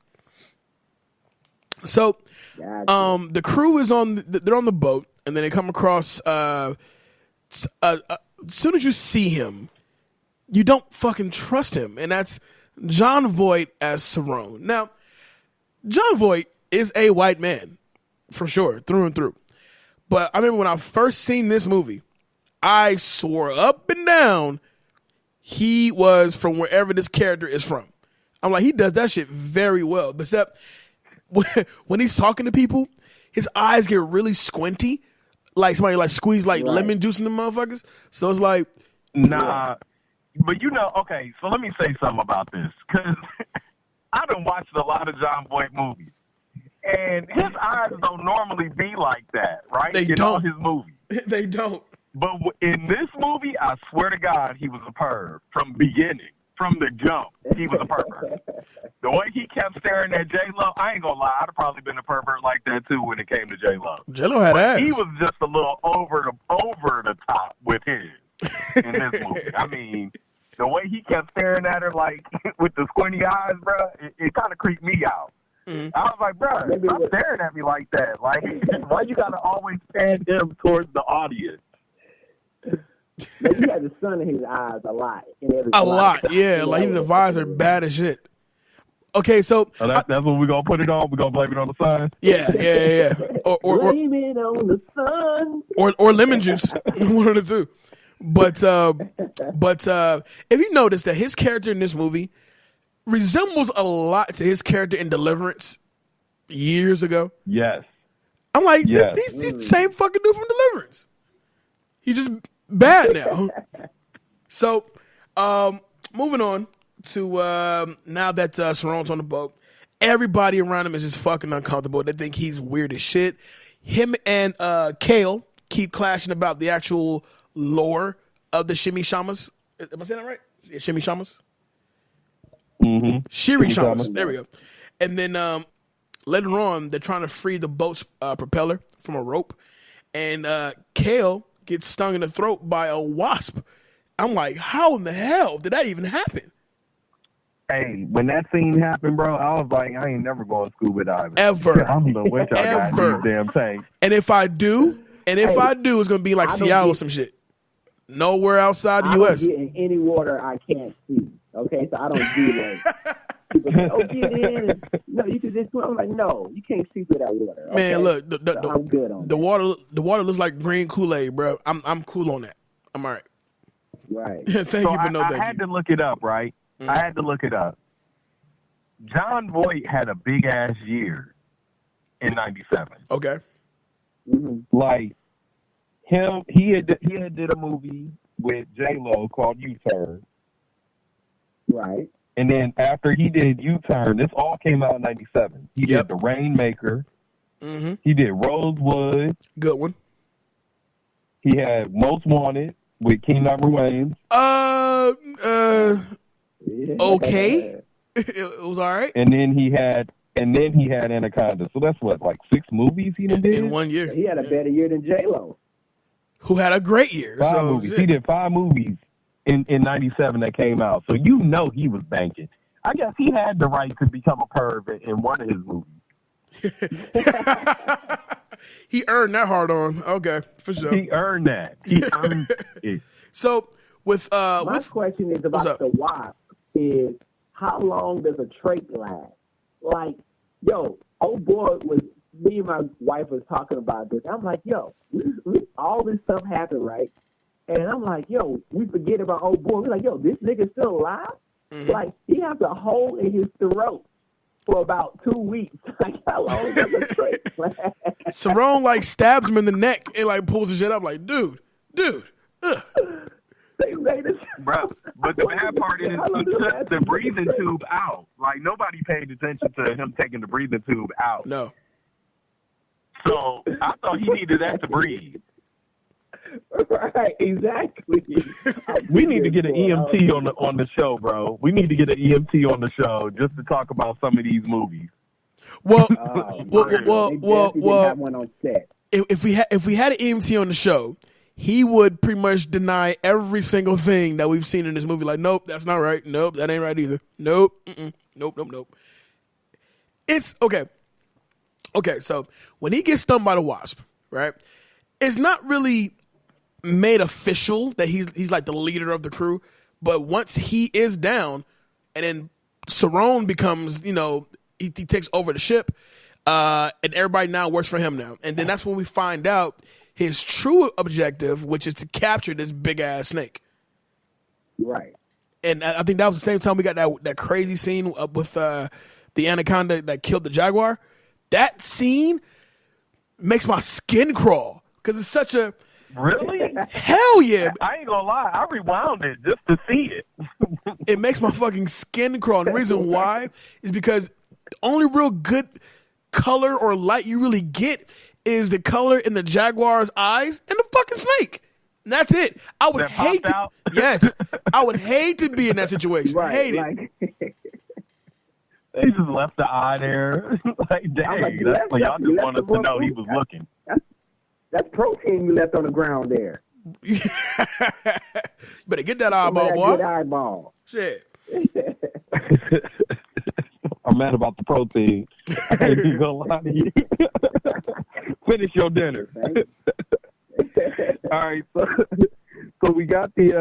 So, the crew is they're on the boat, and then they come across. As soon as you see him, you don't fucking trust him, and that's John Voight as Cerrone. Now, John Voight is a white man, for sure, through and through. But I remember when I first seen this movie, I swore up and down he was from wherever this character is from. I'm like, he does that shit very well. But except when he's talking to people, his eyes get really squinty, like somebody like squeeze like lemon juice in the motherfuckers. So it's like, nah. But okay, so let me say something about this, because I done watched a lot of John Voight movies, and his eyes don't normally be like that, right? They don't. All his movies. They don't. But in this movie, I swear to God, he was a perv from beginning, from the jump. He was a pervert. The way he kept staring at J-Lo, I ain't gonna lie, I'd have probably been a pervert like that too when it came to J-Lo. J-Lo had ass. He was just a little over the top with his. In this movie. I mean, the way he kept staring at her, like, with the squinty eyes, bro, it kind of creeped me out. Mm-hmm. I was like, bro, stop staring at me like that. Like, why you got to always stand him towards the audience? But he had the sun in his eyes a lot. Yeah. Like, the visor bad as shit. Okay, so that's what we're gonna put it on. We're gonna blame it on the sun. Yeah. Or blame it on the sun. Or lemon juice. One of the two. But if you notice that his character in this movie resembles a lot to his character in Deliverance years ago. Yes. I'm like, he's the same fucking dude from Deliverance. He's just bad now. So, moving on to now that Cerrone's on the boat, everybody around him is just fucking uncomfortable. They think he's weird as shit. Him and Kale keep clashing about the actual lore of the Shimmy Shamas. Am I saying that right? Yeah, Shimmy Shamas? Mm-hmm. Shiri Shamas. There we go. And then later on, they're trying to free the boat's propeller from a rope. And Kale gets stung in the throat by a wasp. I'm like, how in the hell did that even happen? Hey, when that scene happened, bro, I was like, I ain't never going scuba diving. Ever. I don't know what y'all got in these damn tanks. And if I do, it's going to be like Seattle or some shit. Nowhere outside the U.S. I don't get in any water I can't see. Okay, so I don't do that. People say, oh, get in. No, you can just swim. I'm like, no, you can't see through that water. Okay? Man, look, I'm good on the water. The water looks like green Kool-Aid, bro. I'm cool on that. I'm all right. Right. Thank you, but no thank you. I had to look it up, right? Mm-hmm. I had to look it up. John Voight had a big ass year in '97. Okay. Mm-hmm. Like him, he had did a movie with J-Lo called U-Turn. Right. And then after he did U-Turn, this all came out in '97. He did The Rainmaker. Mm-hmm. He did Rosewood. Good one. He had Most Wanted with Kenyon Long. Okay. It was all right. And then he had Anaconda. So that's what, like 6 movies he did in 1 year. He had a better year than J-Lo, who had a great year. 5 so movies. He did 5 movies in '97 that came out. So he was banking. I guess he had the right to become a perv in one of his movies. He earned that hard on. Okay, for sure. He earned that. He earned it. So with my question is about the wasp is how long does a trait last? Like, yo, old boy was me and my wife was talking about this. I'm like, yo, all this stuff happened, right? And I'm like, yo, we forget about old boy. We're like, yo, this nigga's still alive? Mm-hmm. Like, he has a hole in his throat for about 2 weeks. Like, how long does a trait last? Cerrone, like, stabs him in the neck and, like, pulls his shit up. Like, dude. Ugh. They made it. Bro, but the bad part is he took the breathing tube out. Like, nobody paid attention to him taking the breathing tube out. No. So, I thought he needed that to breathe. Right, exactly. We need to get an EMT on the show, bro. We need to get an EMT on the show just to talk about some of these movies. Well, well. Have one on set. If we had an EMT on the show, he would pretty much deny every single thing that we've seen in this movie. Like, nope, that's not right. Nope, that ain't right either. Nope, nope. It's okay. Okay, so when he gets stung by the wasp, right? It's not really made official that he's like the leader of the crew, but once he is down, and then Cerrone becomes, he takes over the ship, and everybody now works for him now, and then that's when we find out his true objective, which is to capture this big ass snake. Right. And I think that was the same time we got that crazy scene with the anaconda that killed the jaguar. That scene makes my skin crawl because it's such a really hell yeah. I ain't gonna lie, I rewound it just to see it. It makes my fucking skin crawl. And the reason why is because the only real good color or light you really get is the color in the jaguar's eyes and the fucking snake. And that's it. I would hate to, yes, I would hate to be in that situation. Right, hate like, it. They just left the eye there. Like, dang, y'all just want us to know he was looking. That's protein you left on the ground there. Better get that eyeball, boy. Good eyeball. Shit. I'm mad about the protein. I ain't even gonna lie to you. Finish your dinner. All right, so we got the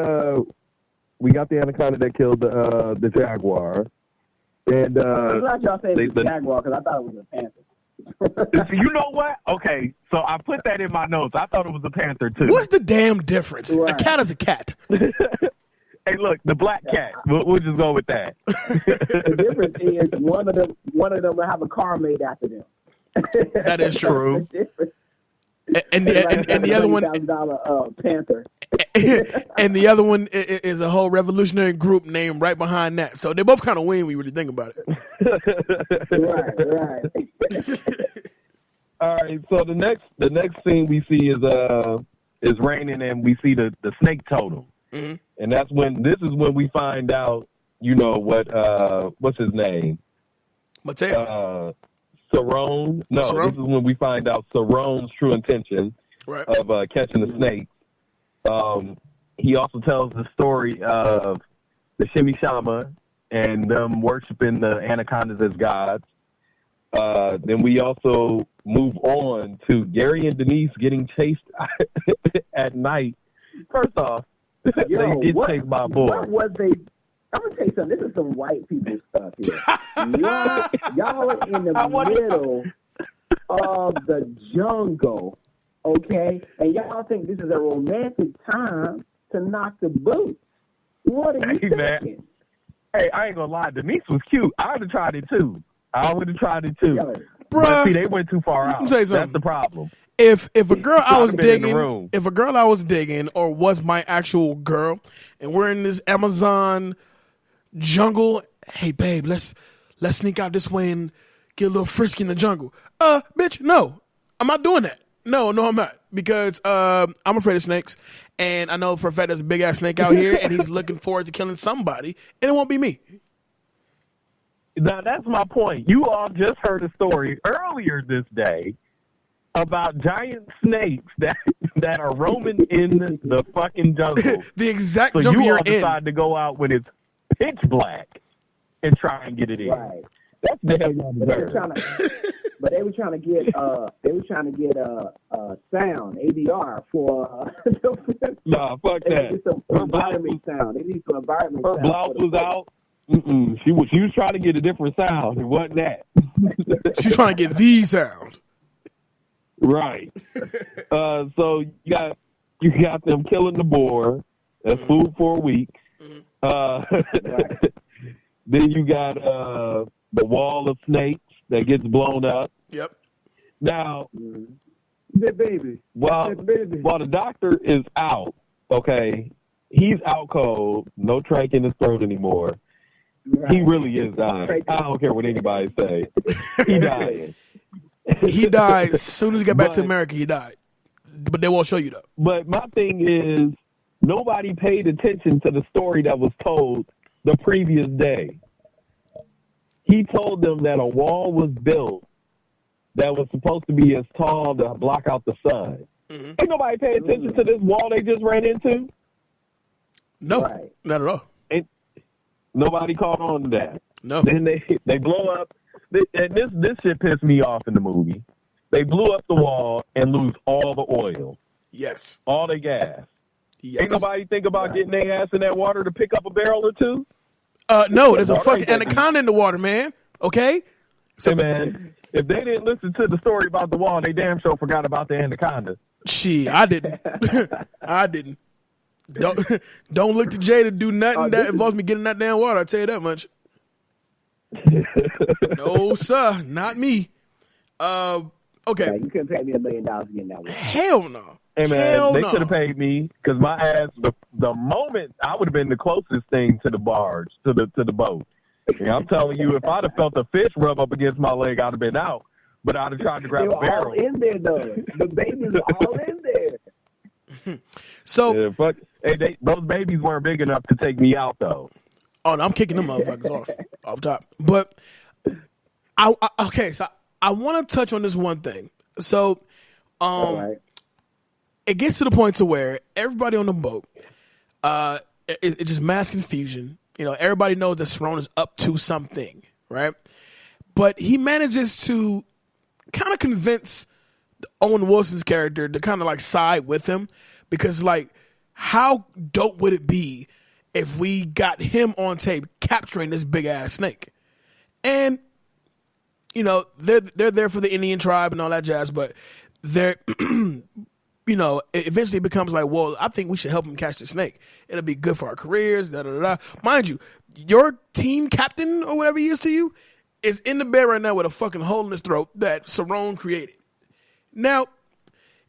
anaconda that killed the jaguar, and I'm glad y'all said it was a jaguar because I thought it was a panther. You know what? Okay, so I put that in my notes. I thought it was a panther too. What's the damn difference? Right. A cat is a cat. Hey, look, the black cat. We'll just go with that. The difference is one of them will have a car made after them. That is true. And the other one, panther. And the other one is a whole revolutionary group named right behind that. So they both kind of win when you really think about it. Right. All right. So the next scene we see is raining, and we see the snake totem, mm-hmm. and this is when we find out, what's his name? Mateo. Cerrone. No, Cerrone? This is when we find out Cerrone's true intention of catching the snake. He also tells the story of the Shimishama and them worshiping the anacondas as gods. Then we also move on to Gary and Denise getting chased at night. First off, they get chased by a boy. What was they? I'm gonna tell you something. This is some white people stuff here. Y'all are in the middle of the jungle, okay? And y'all think this is a romantic time to knock the boots. What are you thinking? Man. Hey, I ain't gonna lie. Denise was cute. I would have tried it too. Bruh, but see, they went too far out. That's the problem. If a girl I was digging, or was my actual girl, and we're in this Amazon jungle, hey babe, let's sneak out this way and get a little frisky in the jungle. Bitch, no, I'm not doing that. No, I'm not, because I'm afraid of snakes, and I know for a fact there's a big ass snake out here, and he's looking forward to killing somebody, and it won't be me. Now that's my point. You all just heard a story earlier this day about giant snakes that are roaming in the fucking jungle. The exact so jungle you you're all decide to go out when it's pitch black. and try and get it in. Right. That's the hell y'all deserve. But they were trying to get sound ADR for. Nah, fuck that. Some environment sound. They need some environment. Her blouse was out. She was trying to get a different sound. It wasn't that. She's trying to get the sound. Right. So you got them killing the boar. That's food for a week. Right. Then you got the wall of snakes that gets blown up. Yep. Now, the baby. While the doctor is out, okay, he's out cold. No trank in his throat anymore. Right. He really is dying. I don't care what anybody say. He died. He died as soon as he got back to America. He died, but they won't show you though. But my thing is, nobody paid attention to the story that was told the previous day. He told them that a wall was built that was supposed to be as tall to block out the sun. Mm-hmm. Ain't nobody pay attention to this wall they just ran into? No, not at all. Nobody caught on to that. No. Then they blow up. And this shit pissed me off in the movie. They blew up the wall and lose all the oil. Yes. All the gas. Yes. Ain't nobody think about getting their ass in that water to pick up a barrel or two? No, there's a fucking anaconda in the water, man. Okay? So, hey, man, if they didn't listen to the story about the wall, they damn sure forgot about the anaconda. Shit, I didn't. I didn't. Don't look to Jay to do nothing that involves me getting that damn water. I'll tell you that much. No, sir, not me. Okay. Yeah, you couldn't pay me $1 million to get in that water. Hell no. Hey man, they should have paid me because my ass. The moment I would have been the closest thing to the barge, to the boat. And I'm telling you, if I'd have felt a fish rub up against my leg, I'd have been out. But I'd have tried to grab a barrel. All in there though. The babies were all in there. So, yeah, those babies weren't big enough to take me out though. Oh no, I'm kicking them motherfuckers off top. But so I want to touch on this one thing. So, it gets to the point to where everybody on the boat, it's just mass confusion. You know, everybody knows that Cerrone is up to something, right? But he manages to kind of convince Owen Wilson's character to kind of like side with him because, like, how dope would it be if we got him on tape capturing this big ass snake? And you know, they're there for the Indian tribe and all that jazz, but they're you know, it eventually becomes like, well, I think we should help him catch the snake. It'll be good for our careers, da da da. Mind you, your team captain or whatever he is to you is in the bed right now with a fucking hole in his throat that Cerrone created. Now,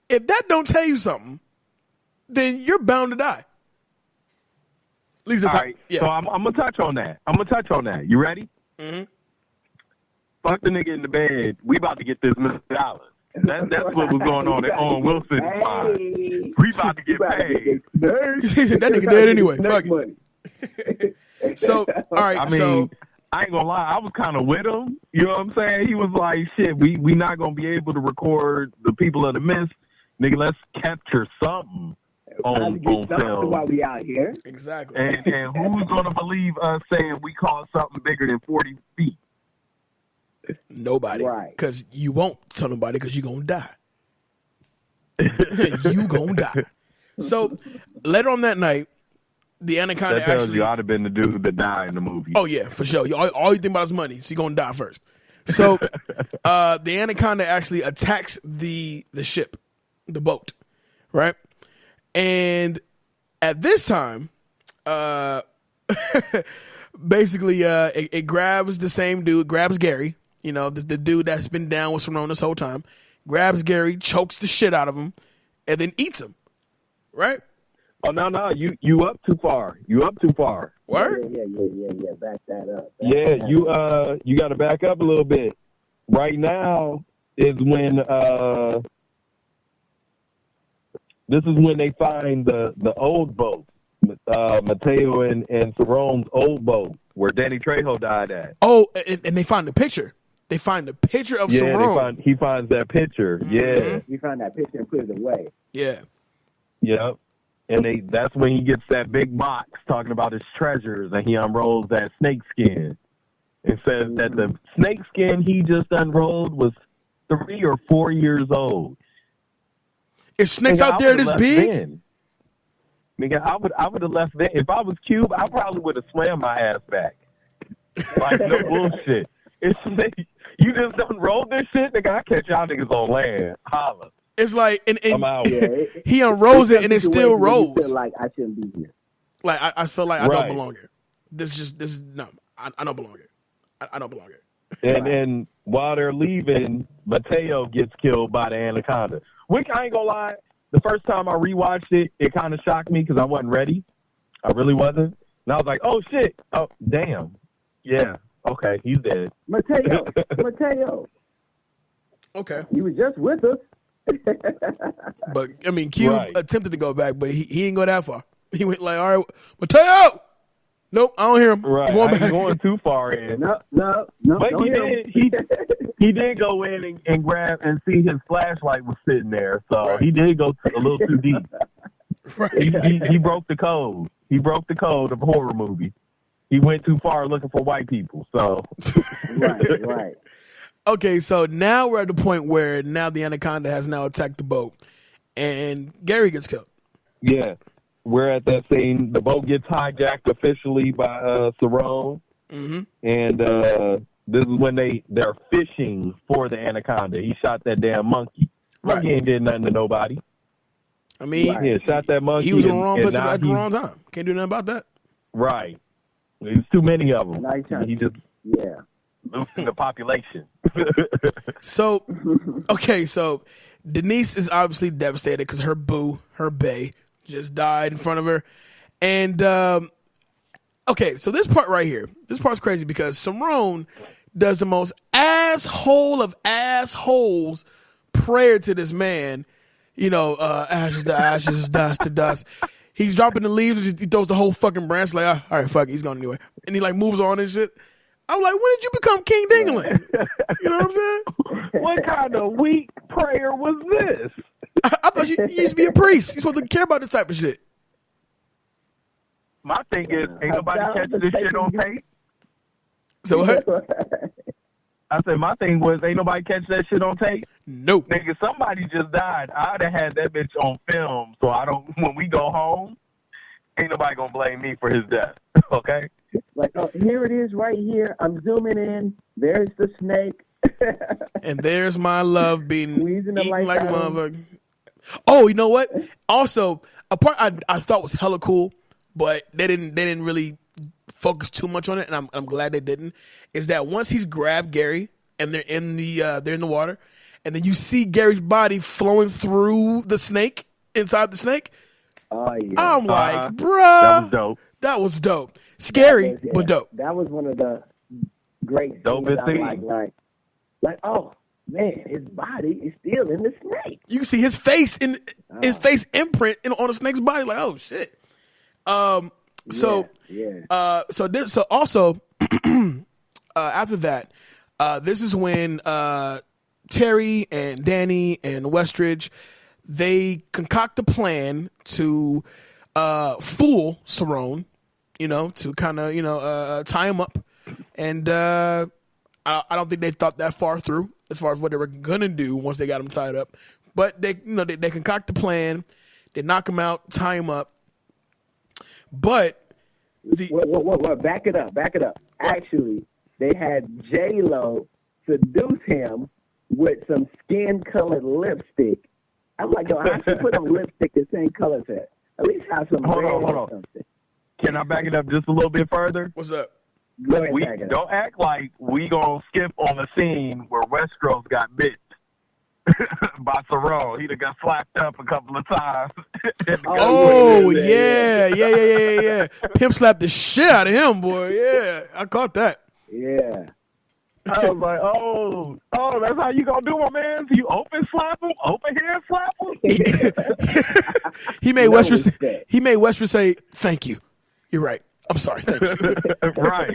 if that don't tell you something, then you're bound to die. At least that's all right. Yeah. So I'm gonna touch on that. You ready? Mm-hmm. Fuck the nigga in the bed. We about to get this $1 million. That's what was going on at Owen Wilson's mind. We about to get paid. That nigga dead anyway. Fuck it. So, all right. I mean, I ain't gonna lie. I was kind of with him. You know what I'm saying? He was like, shit, we not gonna be able to record the people of the mist. Nigga, let's capture something on film. While we out here. Exactly. And who's gonna believe us saying we caught something bigger than 40 feet? Nobody. Right. Because you won't tell nobody because you're going to die. You going to die. So later on that night, the Anaconda that tells you I'd have been the dude that died in the movie. Oh, yeah, for sure. All you think about is money, so you're going to die first. So the Anaconda actually attacks the ship, the boat, right? And at this time, basically it grabs the same dude, grabs Gary, you know, the dude that's been down with Cerrone this whole time, grabs Gary, chokes the shit out of him, and then eats him, right? Oh, no, you up too far. Word? Yeah, back that up. You got to back up a little bit. Right now is when they find the old boat, Mateo and Cerrone's old boat where Danny Trejo died at. Oh, and they find the picture. They find the picture of Cerrone. He finds that picture. Mm-hmm. Yeah, he found that picture and put it away. Yeah. Yep. And that's when he gets that big box talking about his treasures, and he unrolls that snake skin. It says that the snake skin he just unrolled was 3 or 4 years old. Is snakes out there this big? Nigga, I would have left then. If I was Cube, I probably would have swam my ass back. Like, no bullshit. It's snake. You just unrolled this shit, nigga. I catch y'all niggas on land. Holla. It's like, and I'm out. he unrolls it and it still rolls. Feel like I shouldn't be here. Like I feel like I don't belong here. This is no. I don't belong here. I don't belong here. And then while they're leaving, Mateo gets killed by the Anaconda. Which I ain't gonna lie, the first time I rewatched it, it kind of shocked me because I wasn't ready. I really wasn't. And I was like, oh shit. Oh damn. Yeah. Okay, he's dead. Mateo. Okay. He was just with us. But I mean, Cube attempted to go back, but he didn't go that far. He went like, all right, Mateo. Nope, I don't hear him. Right, going I ain't going too far in. No. But he did go in and grab and see his flashlight was sitting there, so he did go a little too deep. Right. He broke the code. He broke the code of a horror movie. He went too far looking for white people. So right. Okay, so now we're at the point where now the Anaconda has now attacked the boat, and Gary gets killed. Yeah. We're at that scene. The boat gets hijacked officially by Cerrone. Mm-hmm. And this is when they're fishing for the Anaconda. He shot that damn monkey. Monkey ain't did nothing to nobody. I mean, shot that monkey. He was in the wrong place at the wrong time. Can't do nothing about that. Right. There's too many of them. He just losing the population. So Denise is obviously devastated because her boo, her bae, just died in front of her. And, so this part right here, this part's crazy because Cerrone does the most asshole of assholes prayer to this man. You know, ashes to ashes, dust to dust. He's dropping the leaves, he throws the whole fucking branch like, all right, fuck it, he's gone anyway. And he like moves on and shit. I'm like, when did you become King Dingaling? You know what I'm saying? What kind of weak prayer was this? I thought you used to be a priest. You're supposed to care about this type of shit. My thing is, ain't nobody catching this shit on tape. So what? I said, my thing was, ain't nobody catch that shit on tape? Nope. Nigga, somebody just died. I'd have had that bitch on film, so when we go home, ain't nobody gonna blame me for his death. Okay? Like, oh, here it is right here. I'm zooming in. There's the snake. And there's my love being eaten like a motherfucker. Oh, you know what? Also, a part I thought was hella cool, but they didn't really focus too much on it, and I'm glad they didn't. Is that once he's grabbed Gary and they're in the water, and then you see Gary's body flowing through the snake inside the snake. Oh yeah. I'm like, bruh, that was dope. Scary, but dope. That was one of the great dopest things. Like, oh man, his body is still in the snake. You can see his face his face imprint on the snake's body. Like, oh shit. So also after that, this is when Terry and Danny and Westridge, they concoct a plan to fool Cerrone, to kind of tie him up, and I don't think they thought that far through as far as what they were gonna do once they got him tied up. But they concoct the plan, they knock him out, tie him up. But back it up. Actually, they had J-Lo seduce him with some skin-colored lipstick. I'm like, yo, how she put on lipstick the same color as that? At least have some red or something. Can I back it up just a little bit further? What's up? Go ahead, don't act like we gonna skip on the scene where Westeros got bit by Cerrone. He'd have got slapped up a couple of times. Yeah. Pimp slapped the shit out of him, boy. Yeah, I caught that. Yeah. I was like, oh, that's how you gonna do my man? You open slap him, open hand slap him? He made Westridge say, thank you. You're right. I'm sorry. Thank you. Right.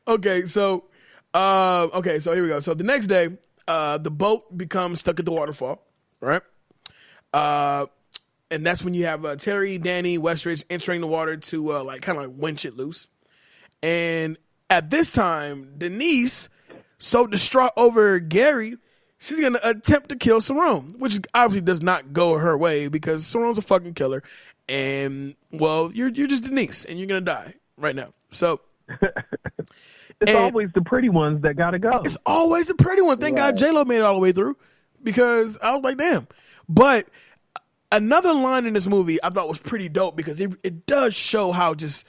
Okay, so here we go. So the next day, the boat becomes stuck at the waterfall, right? And that's when you have Terry, Danny, Westridge entering the water to kind of winch it loose. And At this time, Denise, so distraught over Gary, she's going to attempt to kill Cerrone, which obviously does not go her way because Cerrone's a fucking killer. And, well, you're just Denise, and you're going to die right now. So it's always the pretty ones that got to go. It's always the pretty one. Thank God J-Lo made it all the way through because I was like, damn. But another line in this movie I thought was pretty dope because it does show how just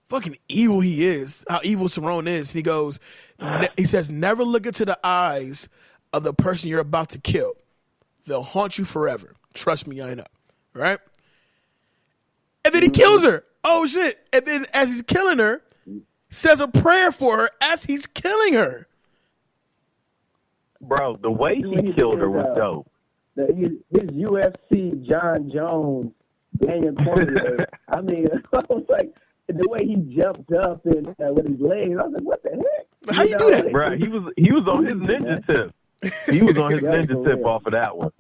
fucking evil he is, how evil Cerrone is. He goes, he says, never look into the eyes of the person you're about to kill. They'll haunt you forever. Trust me, I know. Right? And then he kills her. Oh, shit. And then as he's killing her, says a prayer for her as he's killing her. Bro, the way he killed her was dope. His UFC John Jones, Daniel Cormier. I mean, I was like, the way he jumped up and with his legs, I was like, what the heck? How you do that? Bro, he was on his ninja tip. He was on his ninja tip off of that one.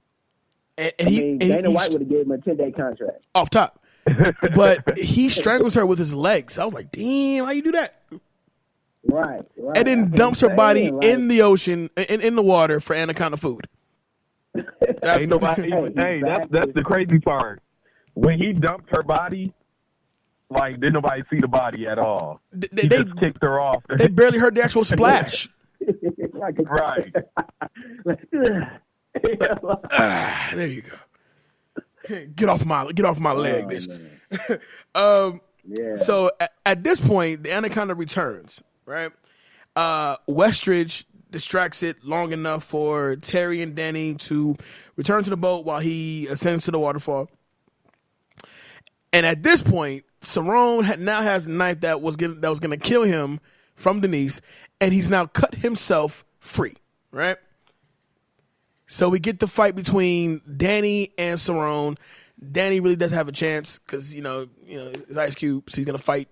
And Dana White would have gave him a 10-day contract. Off top. But he strangles her with his legs. I was like, damn, how you do that? Right. And then dumps her body in the ocean, in the water for Anaconda food. Ain't nobody that's the crazy part. When he dumped her body, like, didn't nobody see the body at all. He just kicked her off. They barely heard the actual splash. Right. There you go. Get off my leg, bitch. Yeah. So at this point, the Anaconda returns, right? Westridge distracts it long enough for Terry and Danny to return to the boat while he ascends to the waterfall. And at this point, Cerrone now has a knife that was going to kill him from Denise, and he's now cut himself free, right? So we get the fight between Danny and Cerrone. Danny really doesn't have a chance because, you know, it's Ice Cube, so he's going to fight,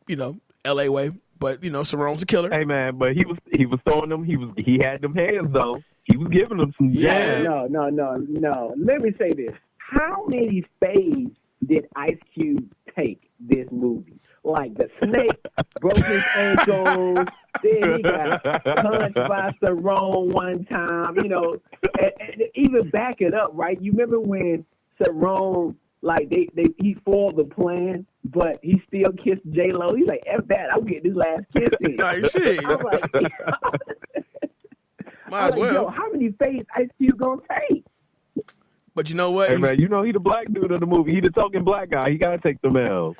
LA way. But, Cerrone's a killer. Hey, man, but he was throwing them. He had them hands, though. He was giving them some jabs. No. Let me say this. How many fades did Ice Cube take this movie? Like, the snake broke his ankles, then he got punched by Cerrone one time, and even back it up, right? You remember when Cerrone, like, he foiled the plan, but he still kissed J-Lo? He's like, F that, I'm getting this last kiss in. Like, shit. I'm like, might as well. Yo, how many fades Ice Cube gonna take? But you know what? Hey, man, he the black dude of the movie. He the talking black guy. He got to take them L's.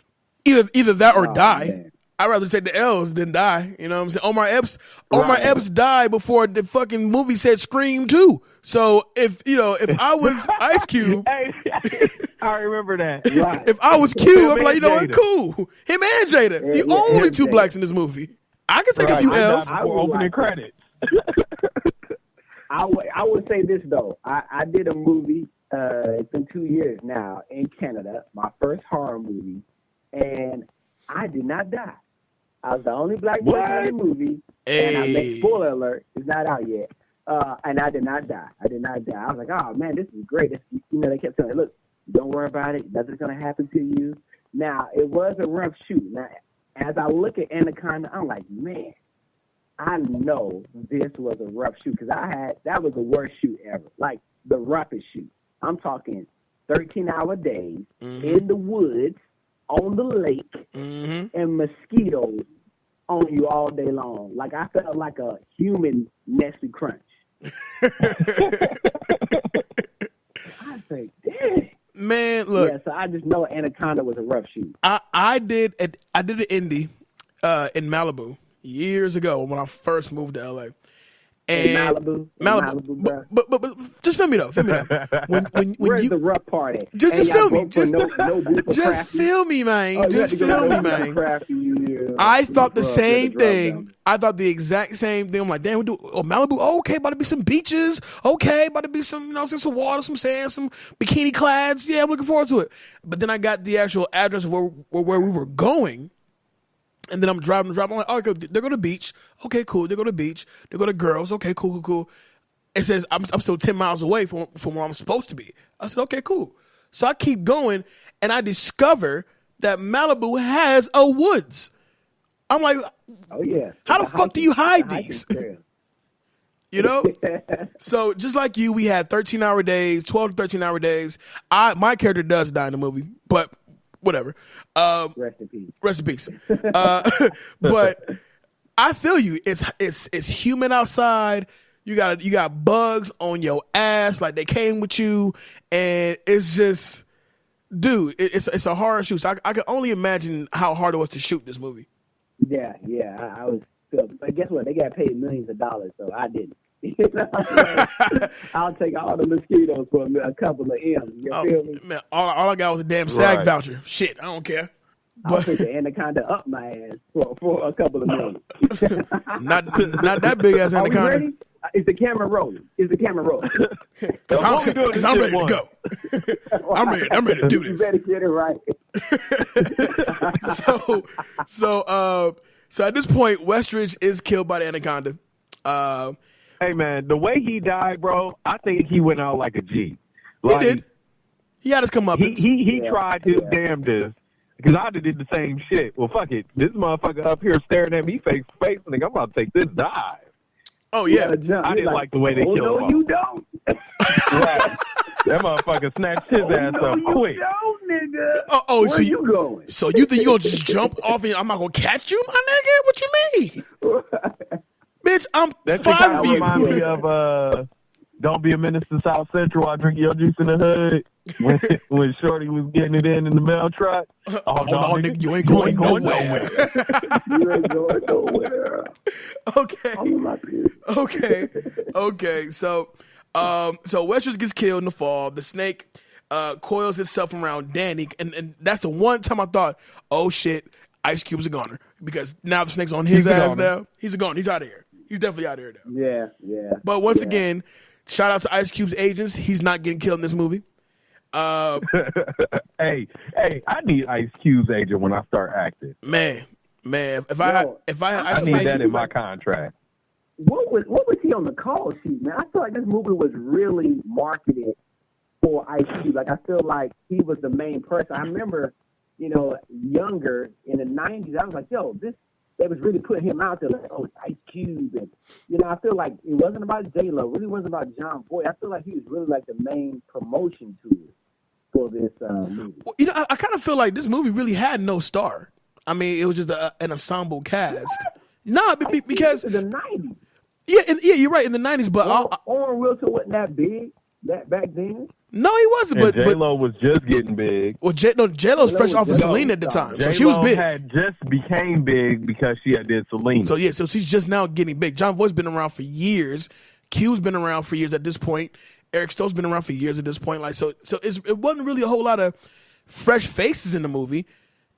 Either that or die. Man. I'd rather take the L's than die. You know what I'm saying? Omar Epps died before the fucking movie said Scream 2. So if I was Ice Cube, hey, I remember that. Right. if I was Cube, I'm like, you know what? Cool. Him and Jada, the only two blacks in this movie. I can take a few L's. Before opening credits. I would say this though. I did a movie. It's been 2 years now in Canada. My first horror movie. And I did not die. I was the only black person in the movie. Hey. And I make spoiler alert, it's not out yet. And I did not die. I was like, oh man, this is great. They kept telling me, look, don't worry about it. Nothing's gonna happen to you. Now, it was a rough shoot. Now, as I look at Anaconda, I'm like, man, I know this was a rough shoot because that was the worst shoot ever. Like the roughest shoot. I'm talking 13-hour days in the woods, on the lake, and mosquitoes on you all day long. Like, I felt like a human Nestle Crunch. I say, dang. Man, look. Yeah, so I just know Anaconda was a rough shoot. I did an indie in Malibu years ago when I first moved to LA. And Malibu, bro. But just feel me though. When Where's the rough part at? Just feel me. Just feel me, man. Oh, just feel me, man. I thought the same thing. I thought the exact same thing. I'm like, damn, we do Malibu. Oh, okay, about to be some beaches. Okay, about to be some, some water, some sand, some bikini clads. Yeah, I'm looking forward to it. But then I got the actual address of where we were going. And then I'm driving. I'm like, oh, they're going to beach. Okay, cool. They go to beach. They go to girls. Okay, cool. It says I'm still 10 miles away from where I'm supposed to be. I said, okay, cool. So I keep going, and I discover that Malibu has a woods. I'm like, oh yeah. how the fuck do you hide these? You know? So just like you, we had 13-hour days, 12 to 13-hour days. My character does die in the movie, but whatever. Rest in peace. Rest in peace. But I feel you. It's human outside. You got bugs on your ass like they came with you, and it's just, dude, it's a horror shoot. So I can only imagine how hard it was to shoot this movie. Yeah, I was. But guess what? They got paid millions of dollars, so I didn't. You know, like, I'll take all the mosquitoes for a couple of M's. You feel me? Man, all I got was a damn SAG voucher. Shit, I don't care. I'll take the Anaconda up my ass for a couple of million. not that big ass Anaconda. Are we ready? Is the camera rolling? Because I'm ready to go. I'm ready to do this. You better get it right. So at this point, Westridge is killed by the Anaconda. Hey man, the way he died, bro, I think he went out like a G. He did. He had us come up. He tried his damnedest. Because I did the same shit. Well, fuck it. This motherfucker up here staring at me face to face, and I'm about to take this dive. Oh, yeah. I didn't like the way they killed him. No, you don't. Right. That motherfucker snatched his ass up quick. No, nigga. Where so you going? So you think you going to just jump off and I'm not going to catch you, my nigga? What you mean? Bitch, I'm that 5 of you. That remind me of Don't Be a Menace to South Central. I drink your juice in the hood. When Shorty was getting it in the mail truck. Oh, no, nigga, you ain't going nowhere. You ain't going nowhere. Okay. So Westridge gets killed in the fall. The snake coils itself around Danny, and that's the one time I thought, oh shit, Ice Cube's a goner, because now the snake's on his ass now. He's a goner. He's out of here. He's definitely out of here now. Yeah. But once again, shout out to Ice Cube's agents. He's not getting killed in this movie. Hey, I need Ice Cube's agent when I start acting. Man, if I had Ice Cube, I need that in my contract. What was he on the call sheet, man? I feel like this movie was really marketed for Ice Cube. Like, I feel like he was the main person. I remember, younger in the 90s, I was like, yo, they was really putting him out there like, oh, it's Ice Cube. And, I feel like it wasn't about J-Lo. It really wasn't about John Boy. I feel like he was really like the main promotion tool for this movie. Well, I kind of feel like this movie really had no star. I mean, it was just an ensemble cast. No, because in the 90s. Yeah, you're right, in the 90s, but Owen Wilson wasn't that big back then. No, he wasn't. But J-Lo was just getting big. Well, J-Lo's fresh off of Selena at the time, so she was big. J-Lo had just became big because she had did Selena. So so she's just now getting big. John Boy's been around for years. Q's been around for years at this point. Eric Stoltz's been around for years at this point. Like so it wasn't really a whole lot of fresh faces in the movie.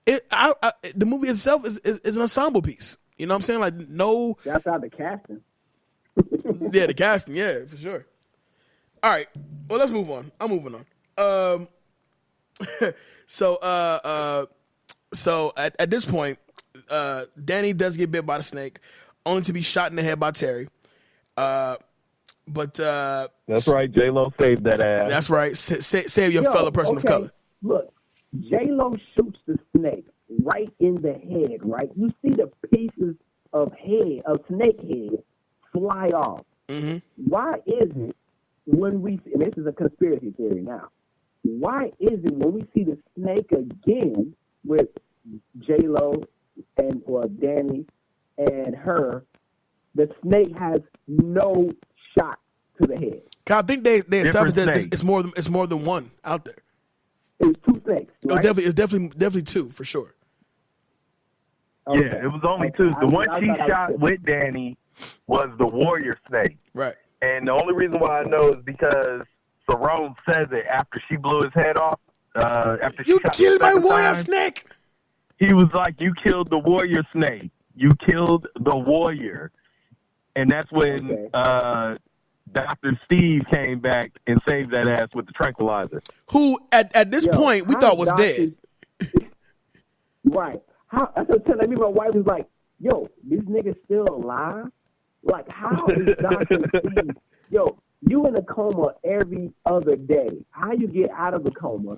The movie itself is an ensemble piece. You know what I'm saying? Like no. That's how the casting. Yeah, the casting. Yeah, for sure. All right. Well, let's move on. I'm moving on. So at this point, Danny does get bit by the snake, only to be shot in the head by Terry. But that's right. J-Lo saved that ass. That's right. Save your fellow person of color. Look, J-Lo shoots the snake right in the head. Right, you see the pieces of snake head fly off. Mm-hmm. Why is it when we see, and this is a conspiracy theory now, why is it when we see the snake again with J-Lo or Danny and her, the snake has no shot to the head? I think they established that it's more than one out there. It was two snakes, right? It was definitely two for sure. Okay. Yeah, it was only two. The one she shot with Danny was the warrior snake. Right. And the only reason why I know is because Cerrone says it after she blew his head off. After she killed my warrior snake. He was like, "You killed the warrior snake. You killed the warrior," and that's when Dr. Steve came back and saved that ass with the tranquilizer. Who at this point we thought was dead. Right. That's what I'm telling me. My wife was like, "Yo, this nigga's still alive." Like, how is Dr. Steve? Yo, you in a coma every other day. How you get out of a coma,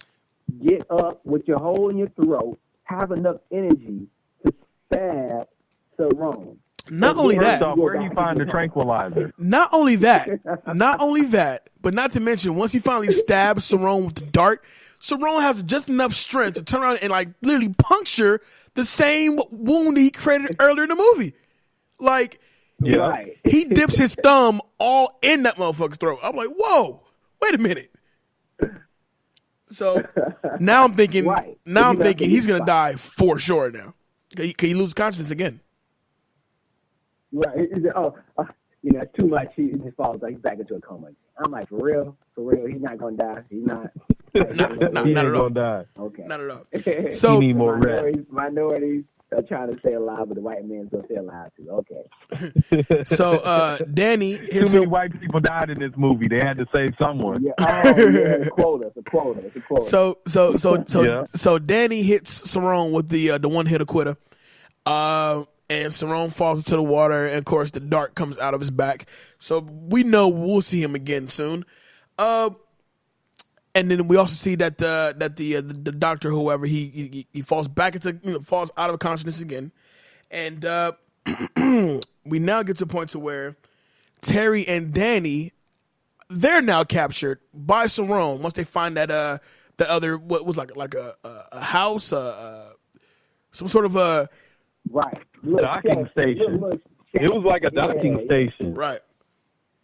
get up with your hole in your throat, have enough energy to stab Sarone. Not only that, where he find the tranquilizer? Not only that, but not to mention, once he finally stabs Sarone with the dart, Sarone has just enough strength to turn around and like literally puncture the same wound that he created earlier in the movie. Like, he dips his thumb all in that motherfucker's throat. I'm like, whoa, wait a minute. So now I'm thinking, he's gonna die for sure. Now, can he lose consciousness again? Right. It's too much. He just falls like he's back into a coma. I'm like, for real, he's not gonna die. He's not. Not at all. Die. Okay. Not at all. So you need more rest. Minorities are trying to stay alive, but the white man's gonna stay alive too. Okay. So Danny hits too many white people died in this movie. They had to save someone. Yeah. It's a quota. It's a quota. So Danny hits Sarone with the one hitter quitter. And Sarone falls into the water, and of course the dart comes out of his back. So we know we'll see him again soon. And then we also see that the doctor, whoever, he falls back into falls out of consciousness again, and we now get to a point to where Terry and Danny, they're now captured by Sarone once they find that the other, what was like a house, some sort of a right docking station. It was like a docking station, right?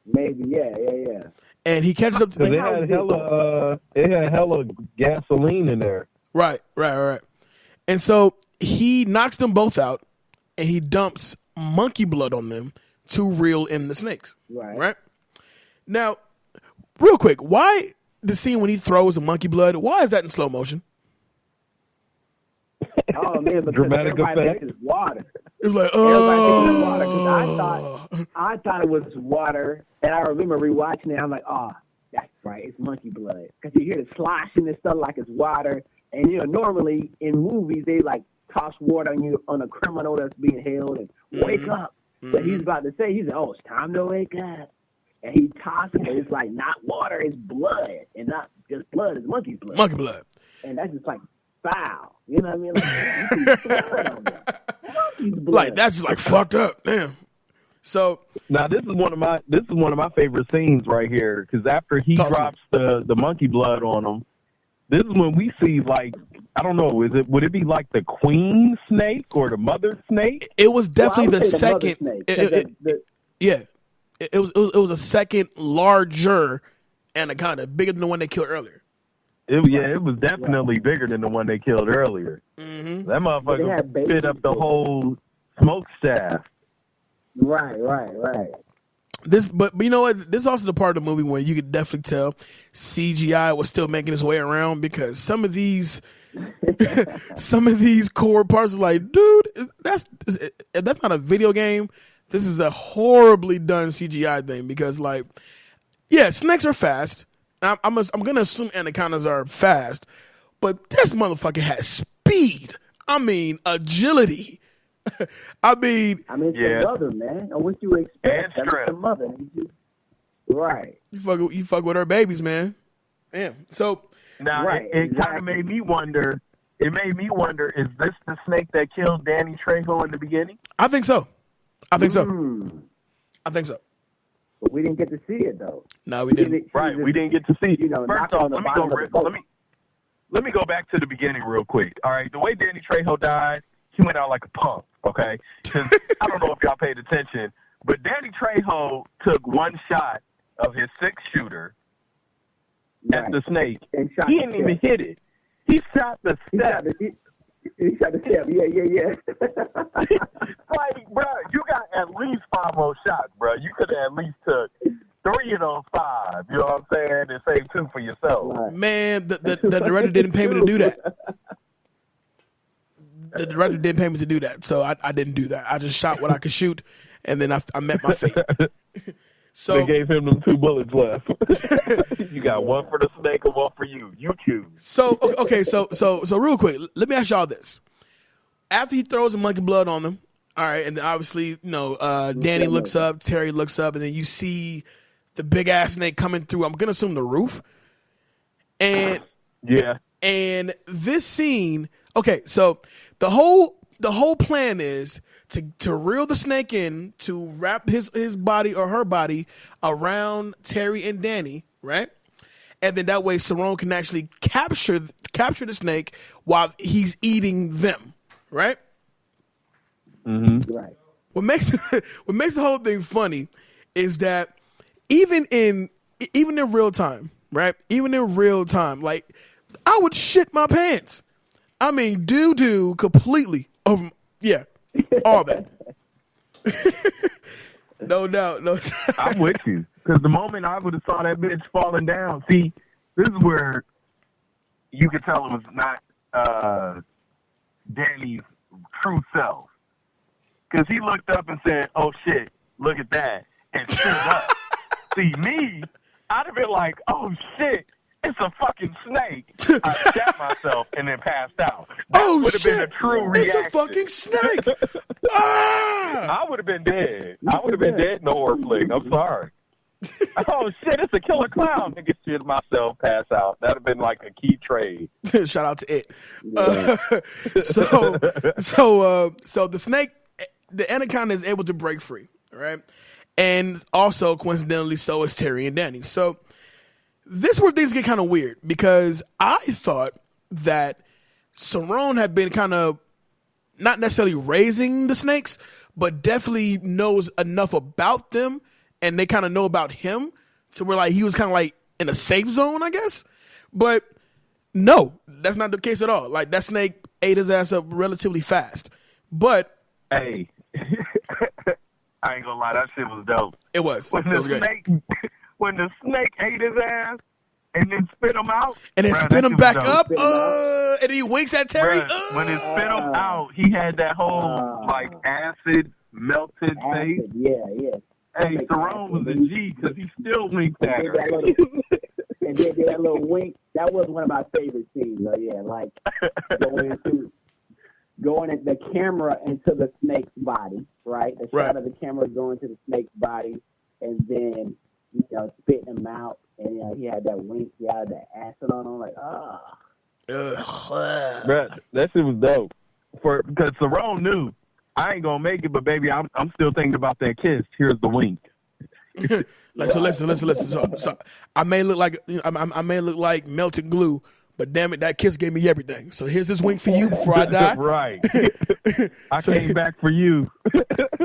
Maybe, yeah. And he catches up to it had hella gasoline in there. Right. And so he knocks them both out, and he dumps monkey blood on them to reel in the snakes. Right. Now, real quick, why the scene when he throws the monkey blood? Why is that in slow motion? Oh man, dramatic effect. Is water. It was like, water. I thought it was water, and I remember rewatching it. I'm like, that's right, it's monkey blood, because you hear the sloshing and stuff like it's water. And normally in movies they like toss water on you on a criminal that's being held and wake up. But he's about to say, he's like, it's time to wake up, and he tosses it. It's like not water, it's blood, and not just blood, it's monkey blood. Monkey blood, and that's just like foul. You know what I mean? Like that's like fucked up, damn. So now this is one of my favorite scenes right here, because after he drops the monkey blood on him, this is when we see, like, I don't know, would it be like the queen snake or the mother snake? It was definitely the second. It was a second larger anaconda, bigger than the one they killed earlier. It was definitely bigger than the one they killed earlier. Mm-hmm. That motherfucker spit up the whole smokestack. Right. But you know what? This is also the part of the movie where you could definitely tell CGI was still making its way around, because some of these core parts are like, dude, that's not a video game. This is a horribly done CGI thing, because, like, yeah, snakes are fast. I'm gonna assume anacondas are fast, but this motherfucker has speed. I mean, agility. I mean, it's the mother, man. And what you expect? That's the mother. Right. You fuck with her babies, man. Damn. So now it kind of made me wonder. It made me wonder: is this the snake that killed Danny Trejo in the beginning? I think so. I think so. But we didn't get to see it, though. No, we didn't. Right, we didn't get to see it. First off, let me go back to the beginning real quick. All right, the way Danny Trejo died, he went out like a punk, okay? Because I don't know if y'all paid attention, but Danny Trejo took one shot of his 6-shooter at the snake. He didn't even hit it. He shot the step. He shot the step. Yeah. Like, bro, you got at least 5 more shots, bro. You could have at least took 3 of those 5. You know what I'm saying? And save 2 for yourself. Right. Man, the director didn't pay me to do that. The director didn't pay me to do that, so I didn't do that. I just shot what I could shoot, and then I met my fate. So they gave him them 2 bullets left. You got one for the snake and one for you. You choose. So okay, so real quick, let me ask y'all this: after he throws the monkey blood on them, all right, and then obviously, Danny looks up, Terry looks up, and then you see the big ass snake coming through. I'm gonna assume the roof. And this scene, okay, so the whole plan is to reel the snake in, to wrap his body or her body around Terry and Danny, right? And then that way Cerrone can actually capture the snake while he's eating them, right? Mm-hmm. Right. What makes the whole thing funny is that even in real time, right? Even in real time, like I would shit my pants. I mean, doo completely. Yeah, all that. No doubt. No. I'm with you. Because the moment I would have saw that bitch falling down, see, this is where you could tell it was not Danny's true self. Because he looked up and said, "Oh shit, look at that," and stood up. See, me, I'd have been like, "Oh shit, it's a fucking snake." I shot myself and then passed out. That would have been a true reaction. It's a fucking snake. I would have been dead. I would have been dead in the horror flick. I'm sorry. Oh shit, it's a killer clown. Nigga, shit myself, pass out. That'd have been like a key trade. Shout out to it. So the snake, the Anaconda is able to break free, right? And also, coincidentally, so is Terry and Danny. So this is where things get kind of weird, because I thought that Cerrone had been kind of not necessarily raising the snakes, but definitely knows enough about them, and they kind of know about him, so we're like he was kind of like in a safe zone, I guess. But no, that's not the case at all. Like that snake ate his ass up relatively fast. But hey, I ain't gonna lie, that shit was dope. It was. When the snake ate his ass and then spit him out, and then spit him back up, and he winks at Terry. When it spit him out, he had that whole like acid melted face. Yeah. Hey, Cerrone was a G because he still winked at her. And then that little wink, that was one of my favorite scenes. Yeah, like going at the camera into the snake's body, right? The shot of the camera going to the snake's body, and then spitting him out, and he had that wink, he had that acid on him, like Bruh, that shit was dope. Because Cerrone knew I ain't gonna make it, but baby, I'm still thinking about that kiss. Here's the wink. So listen. So I may look like melted glue, but damn it, that kiss gave me everything. So here's this wink for you before I die. Right. I came back for you.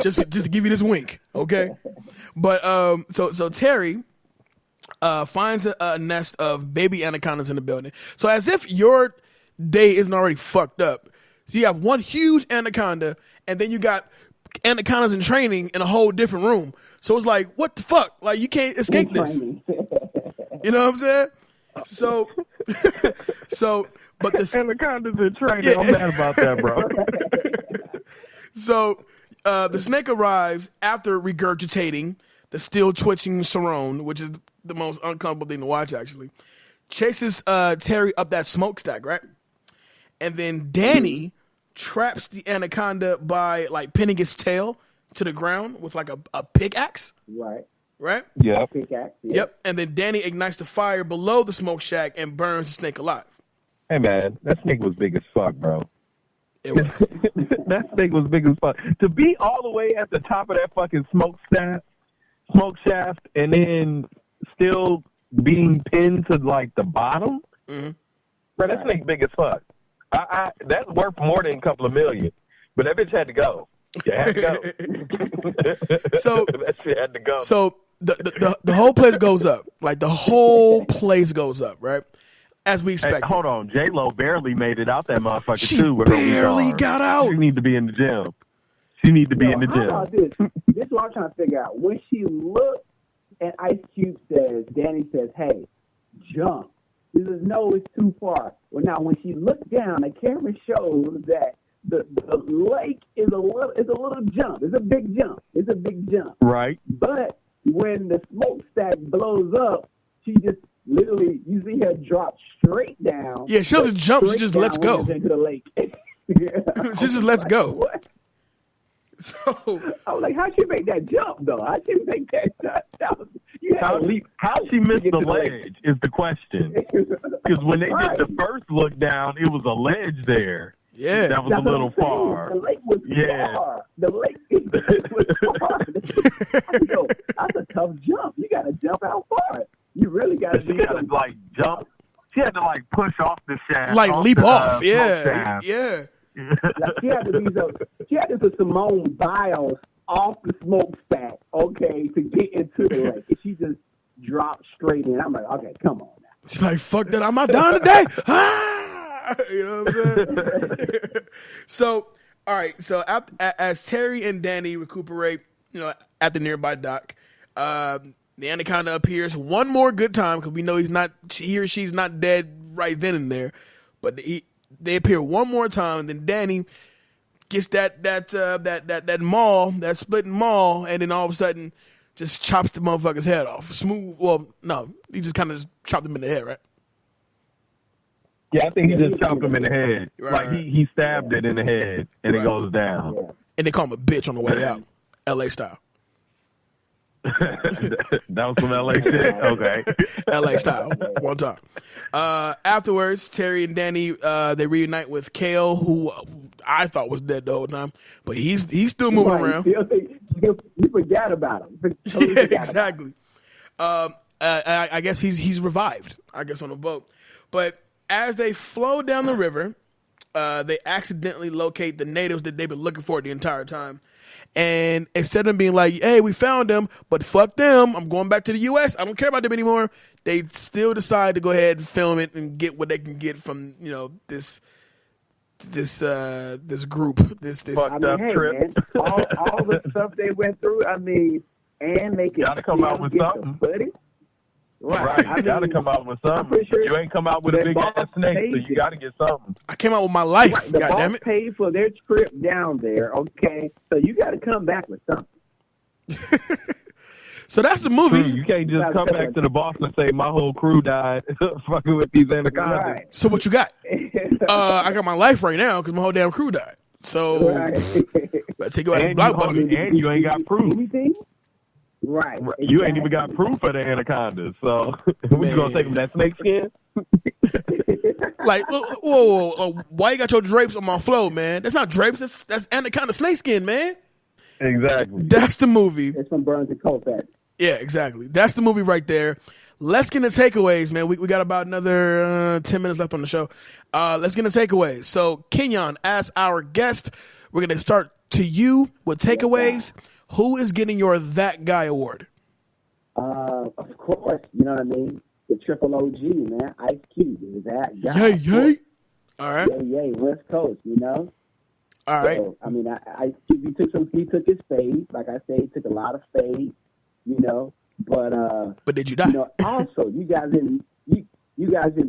just to give you this wink, okay? But so Terry finds a nest of baby anacondas in the building. So as if your day isn't already fucked up. So you have one huge anaconda, and then you got anacondas in training in a whole different room. So it's like, what the fuck? Like, you can't escape this. You know what I'm saying? So, but the anacondas in training. Yeah. I'm mad about that, bro. So the snake arrives after regurgitating the still twitching Cerrone, which is the most uncomfortable thing to watch, actually. Chases Terry up that smokestack, right? And then Danny traps the anaconda by like pinning its tail to the ground with like a pickaxe. Right? Yeah. Pickaxe. Yeah. Yep. And then Danny ignites the fire below the smoke shack and burns the snake alive. Hey man, that snake was big as fuck, bro. It was. That snake was big as fuck. To be all the way at the top of that fucking smoke shaft, and then still being pinned to like the bottom, bro, that snake big as fuck. That's worth more than a couple of million. But that bitch had to go. You had to go. So that shit had to go. So the whole place goes up. Like the whole place goes up, right? As we expected. Hey, hold on, J-Lo barely made it out that motherfucker she too. With barely got out. She need to be in the gym. She need to be in the gym. How about this? This is what I'm trying to figure out. When she looked, and Ice Cube says, Danny says, "Hey, jump." He says, "No, it's too far." Well, now when she looked down, the camera shows that the lake is a little jump. It's a big jump. It's a big jump. Right. But when the smokestack blows up, she just literally, you see her drop straight down. Yeah, she doesn't jump. She just lets go. Into the lake. She just lets go. What? So I was like, how'd she make that jump, though? How'd she make that jump? How she missed the ledge is the question. Because when they did the first look down, it was a ledge there. Yeah. That was a little far. The lake was far. The lake was far. Yo, that's a tough jump. You got to jump out far. You really got to She got to, like, jump. She had to, like, push off the shaft. Like, leap off. Yeah. Like she had to put Simone Biles off the smokestack, okay, to get into the lake. And she just dropped straight in. I'm like, okay, come on now. She's like, fuck that. I'm not down today. Ah! You know what I'm saying? So, all right. So as Terry and Danny recuperate, at the nearby dock, the Anaconda appears one more good time because we know he or she's not dead right then and there, but they appear one more time, and then Danny gets that maul, that splitting maul, and then all of a sudden just chops the motherfucker's head off. Smooth. Well, no, he just kind of just chopped him in the head, right? Yeah, I think he just chopped him in the head. Right, he stabbed it in the head, and it goes down. Yeah. And they call him a bitch on the way out, L.A. style. That was from LA shit? Okay. LA style. One time. Afterwards, Terry and Danny, they reunite with Kale, who I thought was dead the whole time, but he's still moving around. You forgot about him. Yeah, exactly. I guess he's revived, I guess, on a boat. But as they flow down the river, they accidentally locate the natives that they've been looking for the entire time. And instead of being like, hey, we found them, but fuck them, I'm going back to the U.S., I don't care about them anymore, they still decide to go ahead and film it and get what they can get from, this group, this fucked up trip. Man, all the stuff they went through, and they can gotta come out with something. Right. You gotta come out with something. Sure you ain't come out with a big ass snake, so you gotta get something. I came out with my life. Right. The God damn boss it. paid for their trip down there, okay? So you gotta come back with something. So that's the movie. You can't just come back to the boss and say my whole crew died fucking with these anacondas. Right. So what you got? I got my life right now because my whole damn crew died. So let's take it back to Blockbuster. And you ain't got proof. Anything? Right. Exactly. You ain't even got proof of the anacondas. So we gonna take them that snake skin? Like, whoa, why you got your drapes on my flow, man? That's not drapes. That's anaconda snake skin, man. Exactly. That's the movie. It's from Burns and Colfax. Yeah, exactly. That's the movie right there. Let's get into takeaways, man. We got about another 10 minutes left on the show. Let's get into takeaways. So, Kenyon, as our guest, we're going to start to you with takeaways. Who is getting your That Guy award? Of course, you know what I mean? The triple OG, man. Ice Cube is that guy. Yay. All right. Yay, West Coast, All right. So, Ice Cube, he took his fade. Like I said, he took a lot of fade, But did you die? Also, you guys didn't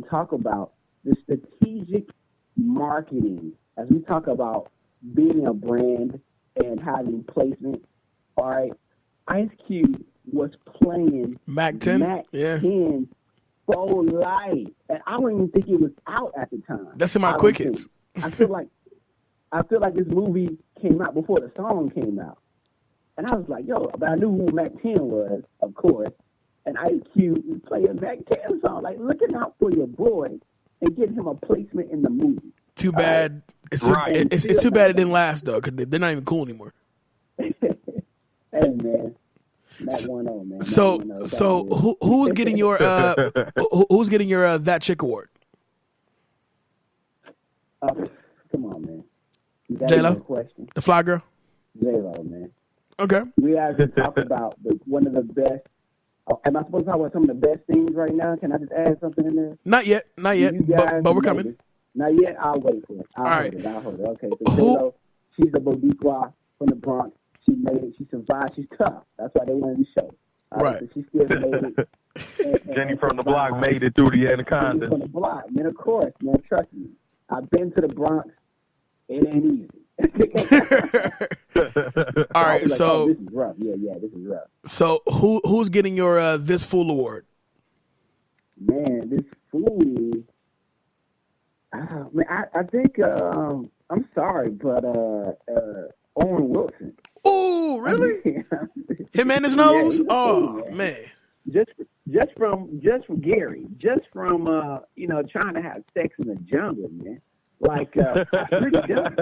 talk about the strategic marketing as we talk about being a brand and having placement. All right, Ice Cube was playing Mac 10. Mac 10 for life, and I don't even think it was out at the time. That's in my quick hits. I feel like this movie came out before the song came out. And I was like, yo, but I knew who Mac 10 was, of course. And Ice Cube was playing a Mac 10 song, like looking out for your boy and getting him a placement in the movie. Too bad. It's too bad it didn't last, though, because they're not even cool anymore. Hey, man. Mac 1-0, man. So who's getting your That Chick award? Come on, man. J-Lo? The Fly Girl? J-Lo, man. Okay. We have to talk about one of the best. Am I supposed to talk about some of the best things right now? Can I just add something in there? Not yet. But we're coming. Not yet. I'll wait for it. I'll hold it. Okay. So J-Lo, she's a Boricua from the Bronx. She made it. She survived. She's tough. That's why they wanted to show. Right. So she still made it. Jenny from the block made it through the Anaconda. From the block, man. Of course, man. Trust me. I've been to the Bronx. It ain't easy. All right, so this is rough. Yeah, this is rough. So who's getting your This Fool award? Man, this fool. I think I'm sorry, but Owen Wilson. Oh, really? Him and his nose? Yeah, man. Just from Gary, just from trying to have sex in the jungle, man. Like pretty done.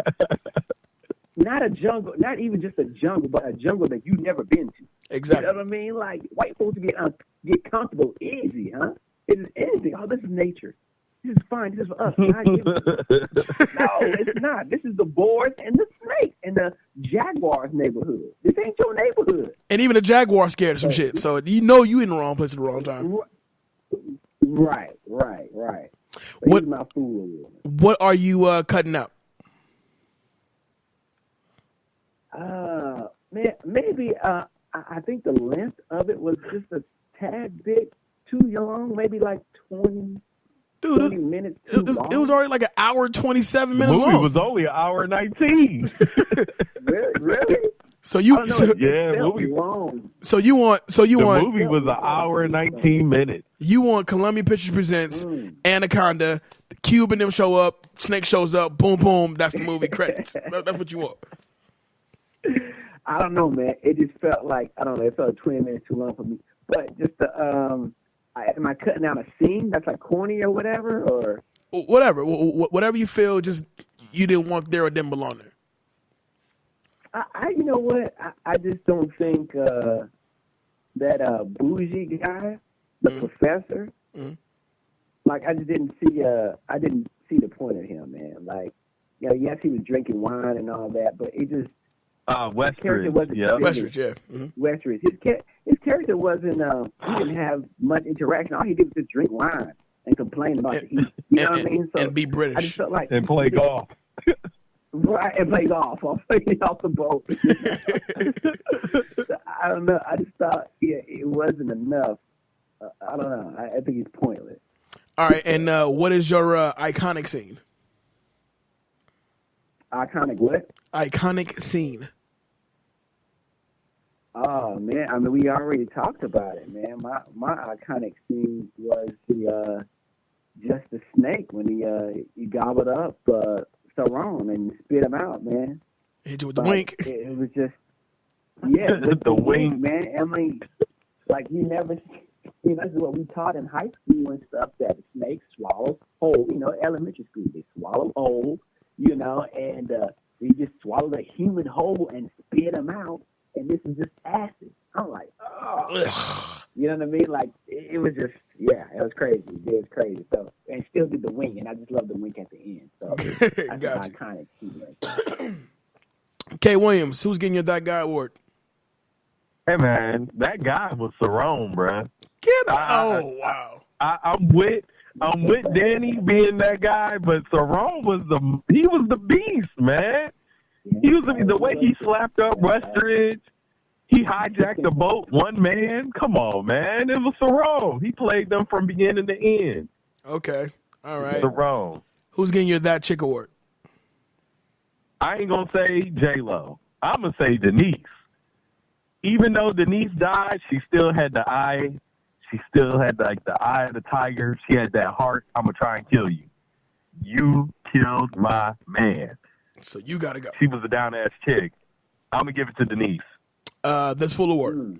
Not a jungle, not even just a jungle, but a jungle that you've never been to. Exactly. You know what I mean? Like white folks get comfortable easy, huh? It is anything. Oh, this is nature. This is fine. This is for us. No, it's not. This is the boars and the snakes and the jaguars' neighborhood. This ain't your neighborhood. And even the jaguar scared of some shit. So you in the wrong place at the wrong time. Right. What are you cutting out? Man, maybe I think the length of it was just a tad bit too long. Maybe like 20 minutes too long. It was already like an hour 27 minutes long. The movie was only an hour 19. Really? So you long. So you want the movie was an hour 19 minutes. You want Columbia Pictures presents Anaconda, the Cube and them show up, Snake shows up, boom boom, that's the movie credits. That's what you want. I don't know, man. It just felt like it felt 20 minutes too long for me. But just the am I cutting out a scene that's like corny or whatever, or whatever you feel, just you didn't want there or didn't belong there. You know what? I just don't think that bougie guy, the professor, like I just didn't see. I didn't see the point of him, man. Like, yes, he was drinking wine and all that, but it just Westridge, Westridge, yeah. Westridge. His character wasn't. He didn't have much interaction. All he did was just drink wine and complain about the heat. You know what I mean? So and be British. I just felt like and play golf. Right, and play golf off the boat. I don't know. I just thought it wasn't enough. I don't know. I think it's pointless. All right, and what is your iconic scene? Iconic what? Iconic scene. Oh man, I mean we already talked about it, man. My iconic scene was just the snake when he gobbled up Saron and spit him out, man. Hit you with the wink. It was just with the wink, man. I mean, like he never. This is what we taught in high school and stuff, that snakes swallow whole. Elementary school, they swallow whole. And he just swallowed a human whole and spit him out. And this is just acid. I'm like, oh. You know what I mean? Like, it was just, it was crazy. It was crazy. So, and still did the wink, and I just love the wink at the end. So, that's an iconic scene. K. Williams, who's getting your That Guy award? Hey, man, that guy was Saron, bruh. Wow. I'm with Danny being that guy, but Saron was the beast, man. He was the way he slapped up Westridge. He hijacked the boat, one man. Come on, man. It was Saron. He played them from beginning to end. Okay. All right. Saron. Who's getting your That Chick award? I ain't going to say J-Lo. I'm going to say Denise. Even though Denise died, she still had the eye. She still had the eye of the tiger. She had that heart. I'm going to try and kill you. You killed my man. So you got to go. She was a down-ass chick. I'm going to give it to Denise. That's full award.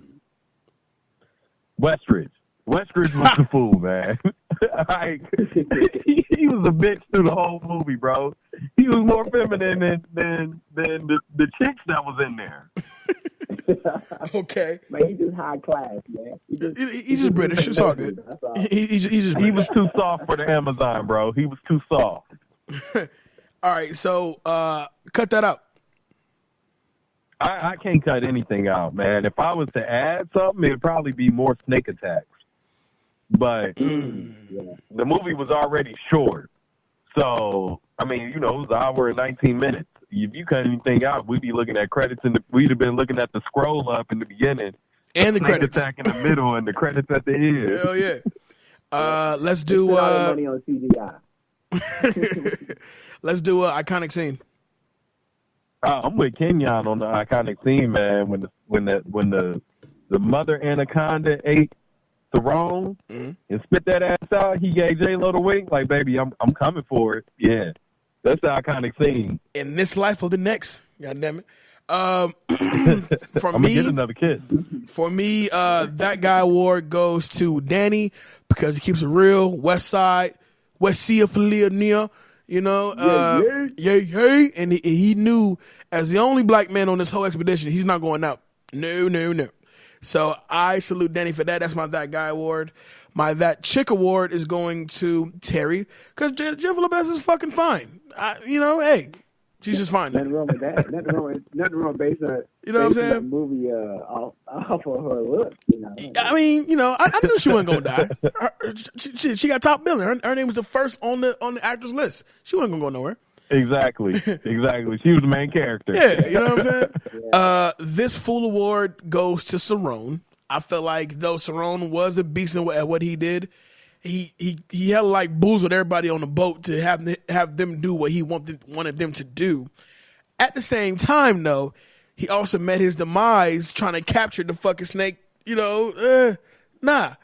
Westridge. Westridge was the fool, man. He was a bitch through the whole movie, bro. He was more feminine than the chicks that was in there. Okay. Man, he's just high class, man. He's just British. It's all good. He's just British. He was too soft for the Amazon, bro. He was too soft. All right, so cut that out. I can't cut anything out, man. If I was to add something, it'd probably be more snake attacks. But the movie was already short. So, I mean, it was an hour and 19 minutes. If you cut anything out, we'd be looking at credits, and we'd have been looking at the scroll up in the beginning. And the credits. Attack in the middle and the credits at the end. Hell yeah. Let's do... money on CGI. Let's do an iconic scene. I'm with Kenyon on the iconic scene, man. When the mother anaconda ate Saron and spit that ass out, he gave J-Lo the wink. Like, baby, I'm coming for it. Yeah, that's the iconic scene. In this life or the next, God damn it. I'm gonna get another kiss. For me, That Guy award goes to Danny because he keeps it real. West Side, West Sea of Leonia. you know, yay, and he knew as the only black man on this whole expedition, he's not going out. No. So I salute Danny for that. That's my That Guy award. My That Chick award is going to Terry because Jennifer Lopez is fucking fine. Hey, she's just fine. Nothing wrong with that. Nothing wrong based on what I'm saying? The movie off of her look. I mean, I knew she wasn't gonna die. She got top billing. Her name was the first on the actors list. She wasn't gonna go nowhere. Exactly. She was the main character. Yeah, you know what I'm saying? This Fool Award goes to Cerrone. I felt like though Cerrone was a beast at what he did, he had like boozled everybody on the boat to have them do what he wanted them to do. At the same time, though, he also met his demise trying to capture the fucking snake. Nah,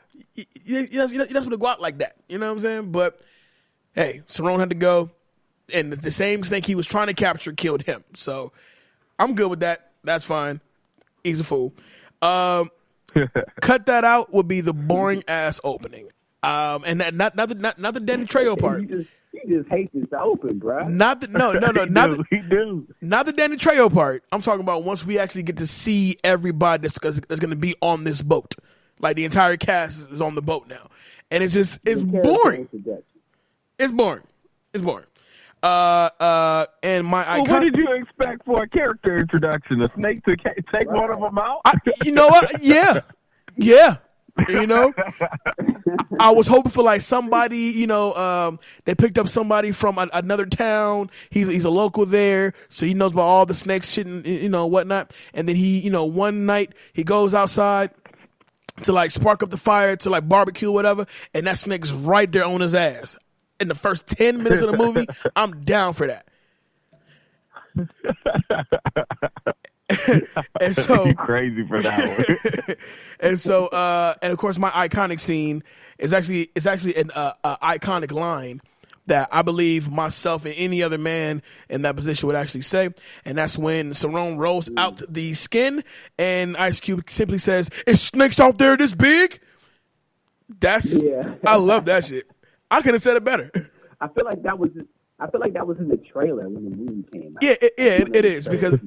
you that's what go out like that. You know what I'm saying? But hey, Cerrone had to go. And the same snake he was trying to capture killed him. So I'm good with that. That's fine. He's a fool. Cut that out would be the boring ass opening. And that not the Danny Trejo part. You just hate this open, bro. Not the Danny Trejo part. I'm talking about once we actually get to see everybody that's going to be on this boat. Like the entire cast is on the boat now, and it's boring. It's boring. And my icon. What did you expect for a character introduction? A snake to take one of them out? You know what? Yeah. I was hoping for like somebody. They picked up somebody from another town. He's a local there, so he knows about all the snakes shit and whatnot. And then he, one night he goes outside to like spark up the fire to like barbecue or whatever, and that snake's right there on his ass. In the first 10 minutes of the movie, I'm down for that. And so you're crazy for that one. and of course, my iconic scene is actually an iconic line that I believe myself and any other man in that position would actually say, and that's when Cerrone rolls out the skin and Ice Cube simply says, "Is snakes out there this big?" I love that shit. I could have said it better. I feel like that was in the trailer when the movie came out. Yeah, it is because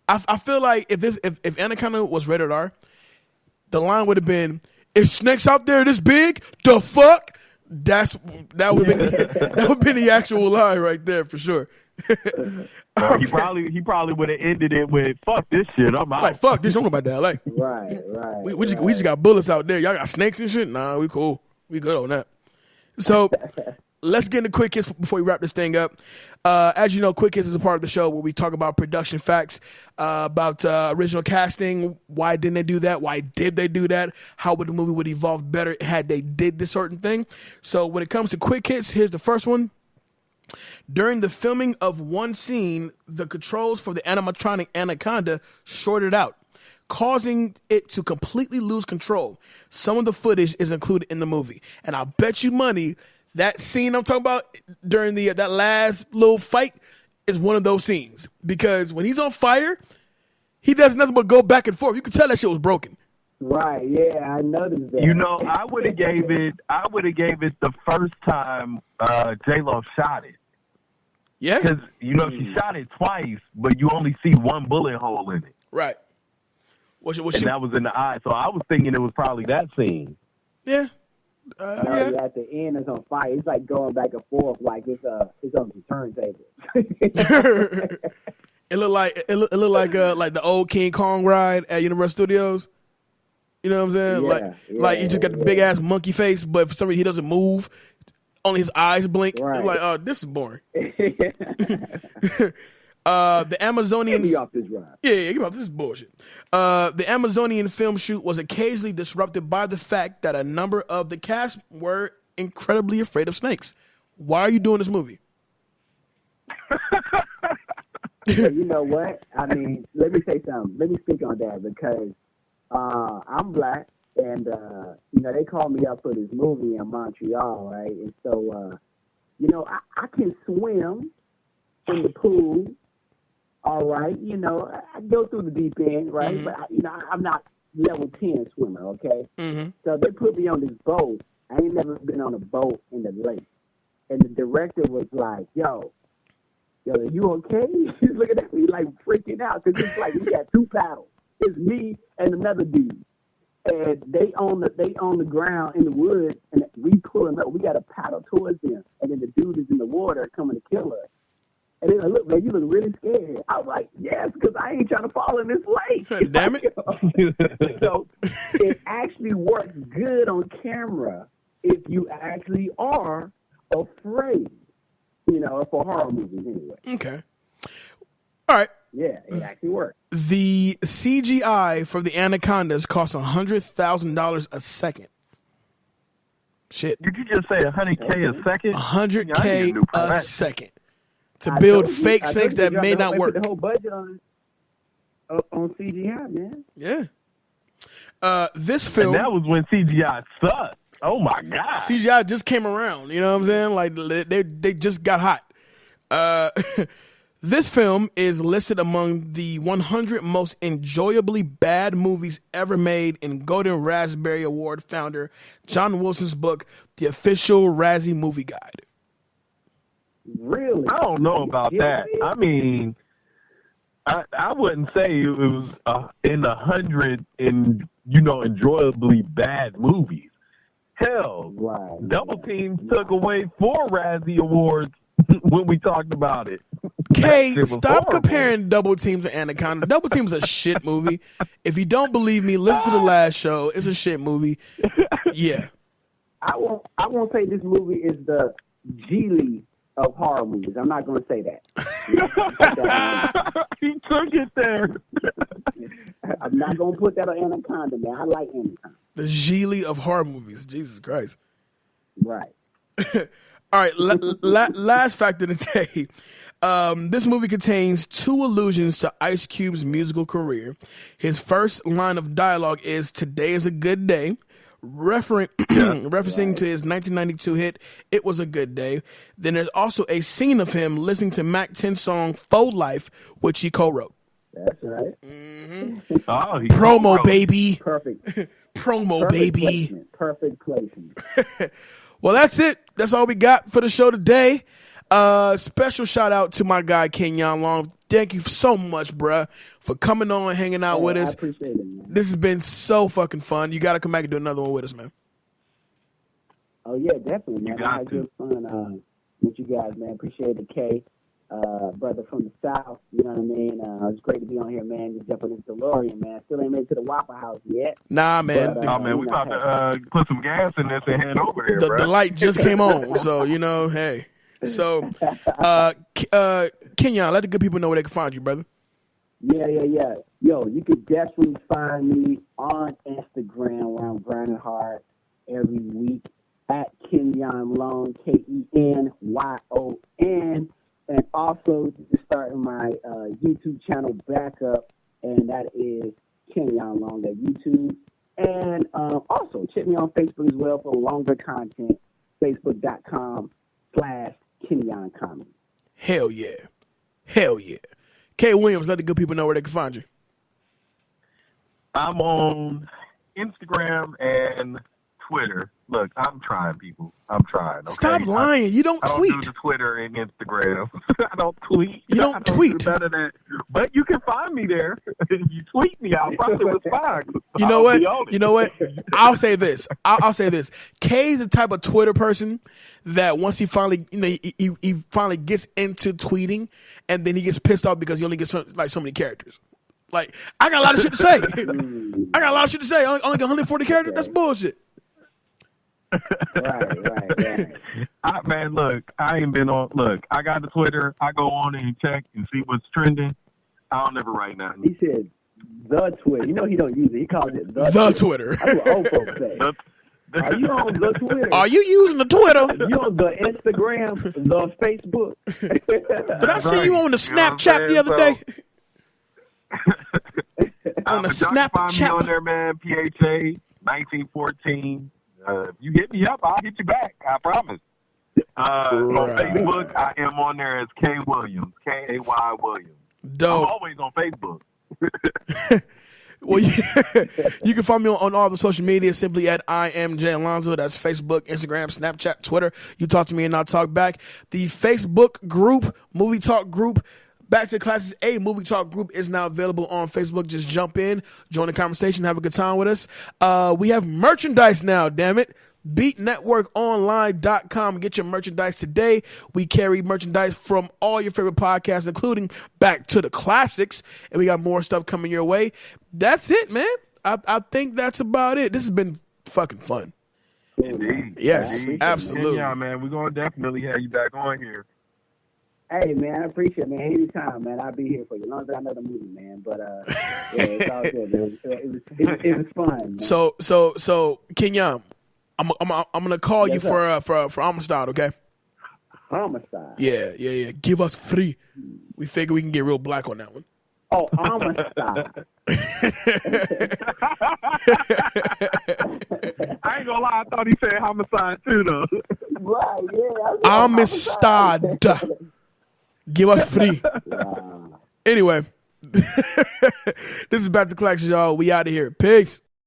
I feel like if Anaconda was rated R, the line would have been, "Is snakes out there this big? The fuck?" That would have been the actual line right there for sure. He probably would have ended it with, "Fuck this shit, I'm out." Like, fuck this, I'm about to LA. Right. We just got bullets out there. Y'all got snakes and shit? Nah, we cool. We good on that. So let's get into Quick Hits before we wrap this thing up. As you know, Quick Hits is a part of the show where we talk about production facts, about original casting. Why didn't they do that? Why did they do that? How would the movie would evolve better had they did this certain thing? So when it comes to Quick Hits, here's the first one. During the filming of one scene, the controls for the animatronic Anaconda shorted out, causing it to completely lose control. Some of the footage is included in the movie. And I bet you money that scene I'm talking about during that last little fight is one of those scenes. Because when he's on fire, he does nothing but go back and forth. You can tell that shit was broken. Right, yeah, I noticed that. I would have gave it the first time J-Lo shot it. Yeah? Because, she shot it twice, but you only see one bullet hole in it. Right. That was in the eye, so I was thinking it was probably that scene. Yeah. Yeah. At the end, it's on fire. It's like going back and forth, like it's on the turntable. It looked like the old King Kong ride at Universal Studios. You know what I'm saying? Like he just got the big ass monkey face, but for some reason he doesn't move. Only his eyes blink. Right. Like, oh, this is boring. The Amazonian. Get me off this ride. Yeah, get me off. This is bullshit. The Amazonian film shoot was occasionally disrupted by the fact that a number of the cast were incredibly afraid of snakes. Why are you doing this movie? You know what? I mean, let me say something. Let me speak on that because I'm black, and they called me up for this movie in Montreal, right? And so, I can swim in the pool. All right, I go through the deep end, right? Mm-hmm. But I'm not level 10 swimmer, okay? Mm-hmm. So they put me on this boat. I ain't never been on a boat in the lake. and the director was like, "Yo, are you okay?" He's looking at me like freaking out because it's like we got two paddles. It's me and another dude, and they on the ground in the woods, and we pulling up. We got to paddle towards them, and then the dude is in the water coming to kill us. And they're like, "Look, man, you look really scared." I was like, "Yes, because I ain't trying to fall in this lake." Damn it! So it actually works good on camera if you actually are afraid, for horror movies anyway. Okay. All right. Yeah, it actually works. The CGI for the Anacondas costs $100,000 a second. Shit. Did you just say $100K a second? $100K a second to build fake snakes that may not work. The whole budget on CGI, man. Yeah. This film. And that was when CGI sucked. Oh my God. CGI just came around. You know what I'm saying? Like they just got hot. This film is listed among the 100 most enjoyably bad movies ever made in Golden Raspberry Award founder John Wilson's book, The Official Razzie Movie Guide. Really? I don't know about that. I mean, I wouldn't say it was in 100 enjoyably bad movies. Hell, right. Double Team took away 4 Razzie Awards when we talked about it. Kay, stop comparing Double Team to Anaconda. Double Team's a shit movie. If you don't believe me, listen to the last show. It's a shit movie. Yeah. I won't say this movie is the Geely of horror movies. I'm not going to say that. He took it there. I'm not going to put that on Anaconda, man. I like Anaconda. The Geely of horror movies. Jesus Christ. Right. All right. Last fact of the day. This movie contains 2 allusions to Ice Cube's musical career. His first line of dialogue is "Today is a good day," referencing to his 1992 hit "It Was a Good Day." Then there's also a scene of him listening to Mac 10's song "Faux Life," which he co-wrote. That's right. Mm-hmm. Oh, Promo, baby. Perfect. Promo, baby. Perfect placement. Well, that's it. That's all we got for the show today. Special shout out to my guy Kenyon Long. Thank you so much, bruh, for coming on and hanging out with us. I appreciate it, man. This has been so fucking fun. You got to come back and do another one with us, man. Oh yeah, definitely, man. I had good fun with you guys, man. Appreciate it, K. Brother from the South, you know what I mean? It's great to be on here, man. You're jumping into DeLorean, man. Still ain't made it to the Waffle House yet. Nah, man. But, man, we about to put some gas in this and head over there, the light just came on, so, hey. So, Kenyon, let the good people know where they can find you, brother. Yeah. Yo, you could definitely find me on Instagram where I'm grinding hard every week at Kenyon Long, Kenyon. And also starting my YouTube channel back up, and that is Kenyon Long at YouTube. And also check me on Facebook as well for longer content, facebook.com/Kenyon Comedy. Hell yeah. Kay Williams, let the good people know where they can find you. I'm on Instagram and Twitter. Look, I'm trying, people. I'm trying. Okay? Stop lying. You don't tweet. I don't do the Twitter and Instagram. I don't tweet. You don't tweet. Do better than, but you can find me there. If you tweet me, I'll probably respond. You know what? I'll say this. I'll say this. Kay's the type of Twitter person that once he finally, he finally gets into tweeting, and then he gets pissed off because he only gets so many characters. Like, I got a lot of shit to say. Only got 140 characters. That's bullshit. Right. Man, look, I ain't been on. Look, I got the Twitter. I go on and check and see what's trending. I don't ever write nothing. He said the Twitter. You know he don't use it. He calls it the Twitter. That's what old folks say. Are you on the Twitter? Are you using the Twitter? You on the Instagram, the Facebook? Did I see you on the Snapchat the other day? On the Snapchat. Find me on there, man. PHA 1914. If you hit me up, I'll hit you back. I promise. On Facebook, I am on there as K Williams, Kay Williams. Dope. I'm always on Facebook. Well, you can find me on all the social media simply at I am J Alonzo. That's Facebook, Instagram, Snapchat, Twitter. You talk to me and I'll talk back. The Facebook group, Movie Talk group, Back to Classics A Movie Talk group is now available on Facebook. Just jump in, join the conversation, have a good time with us. We have merchandise now, damn it. BeatNetworkOnline.com. Get your merchandise today. We carry merchandise from all your favorite podcasts, including Back to the Classics. And we got more stuff coming your way. That's it, man. I think that's about it. This has been fucking fun. Indeed. Yes, absolutely. Yeah, man. We're going to definitely have you back on here. Hey, man, I appreciate it, man. Anytime, man. I'll be here for you. As long as I know the movie, man. But, yeah, it's all good, man. It was fun, man. So, Kenyon, I'm gonna call you for Homicide, okay? Homicide. Yeah. Give us free. We figure we can get real black on that one. Oh, Homicide. I ain't gonna lie, I thought he said homicide too, though. Right, yeah. Homicide. Give us free. Wow. Anyway, this is Back to Classics, y'all. We out of here. Peace.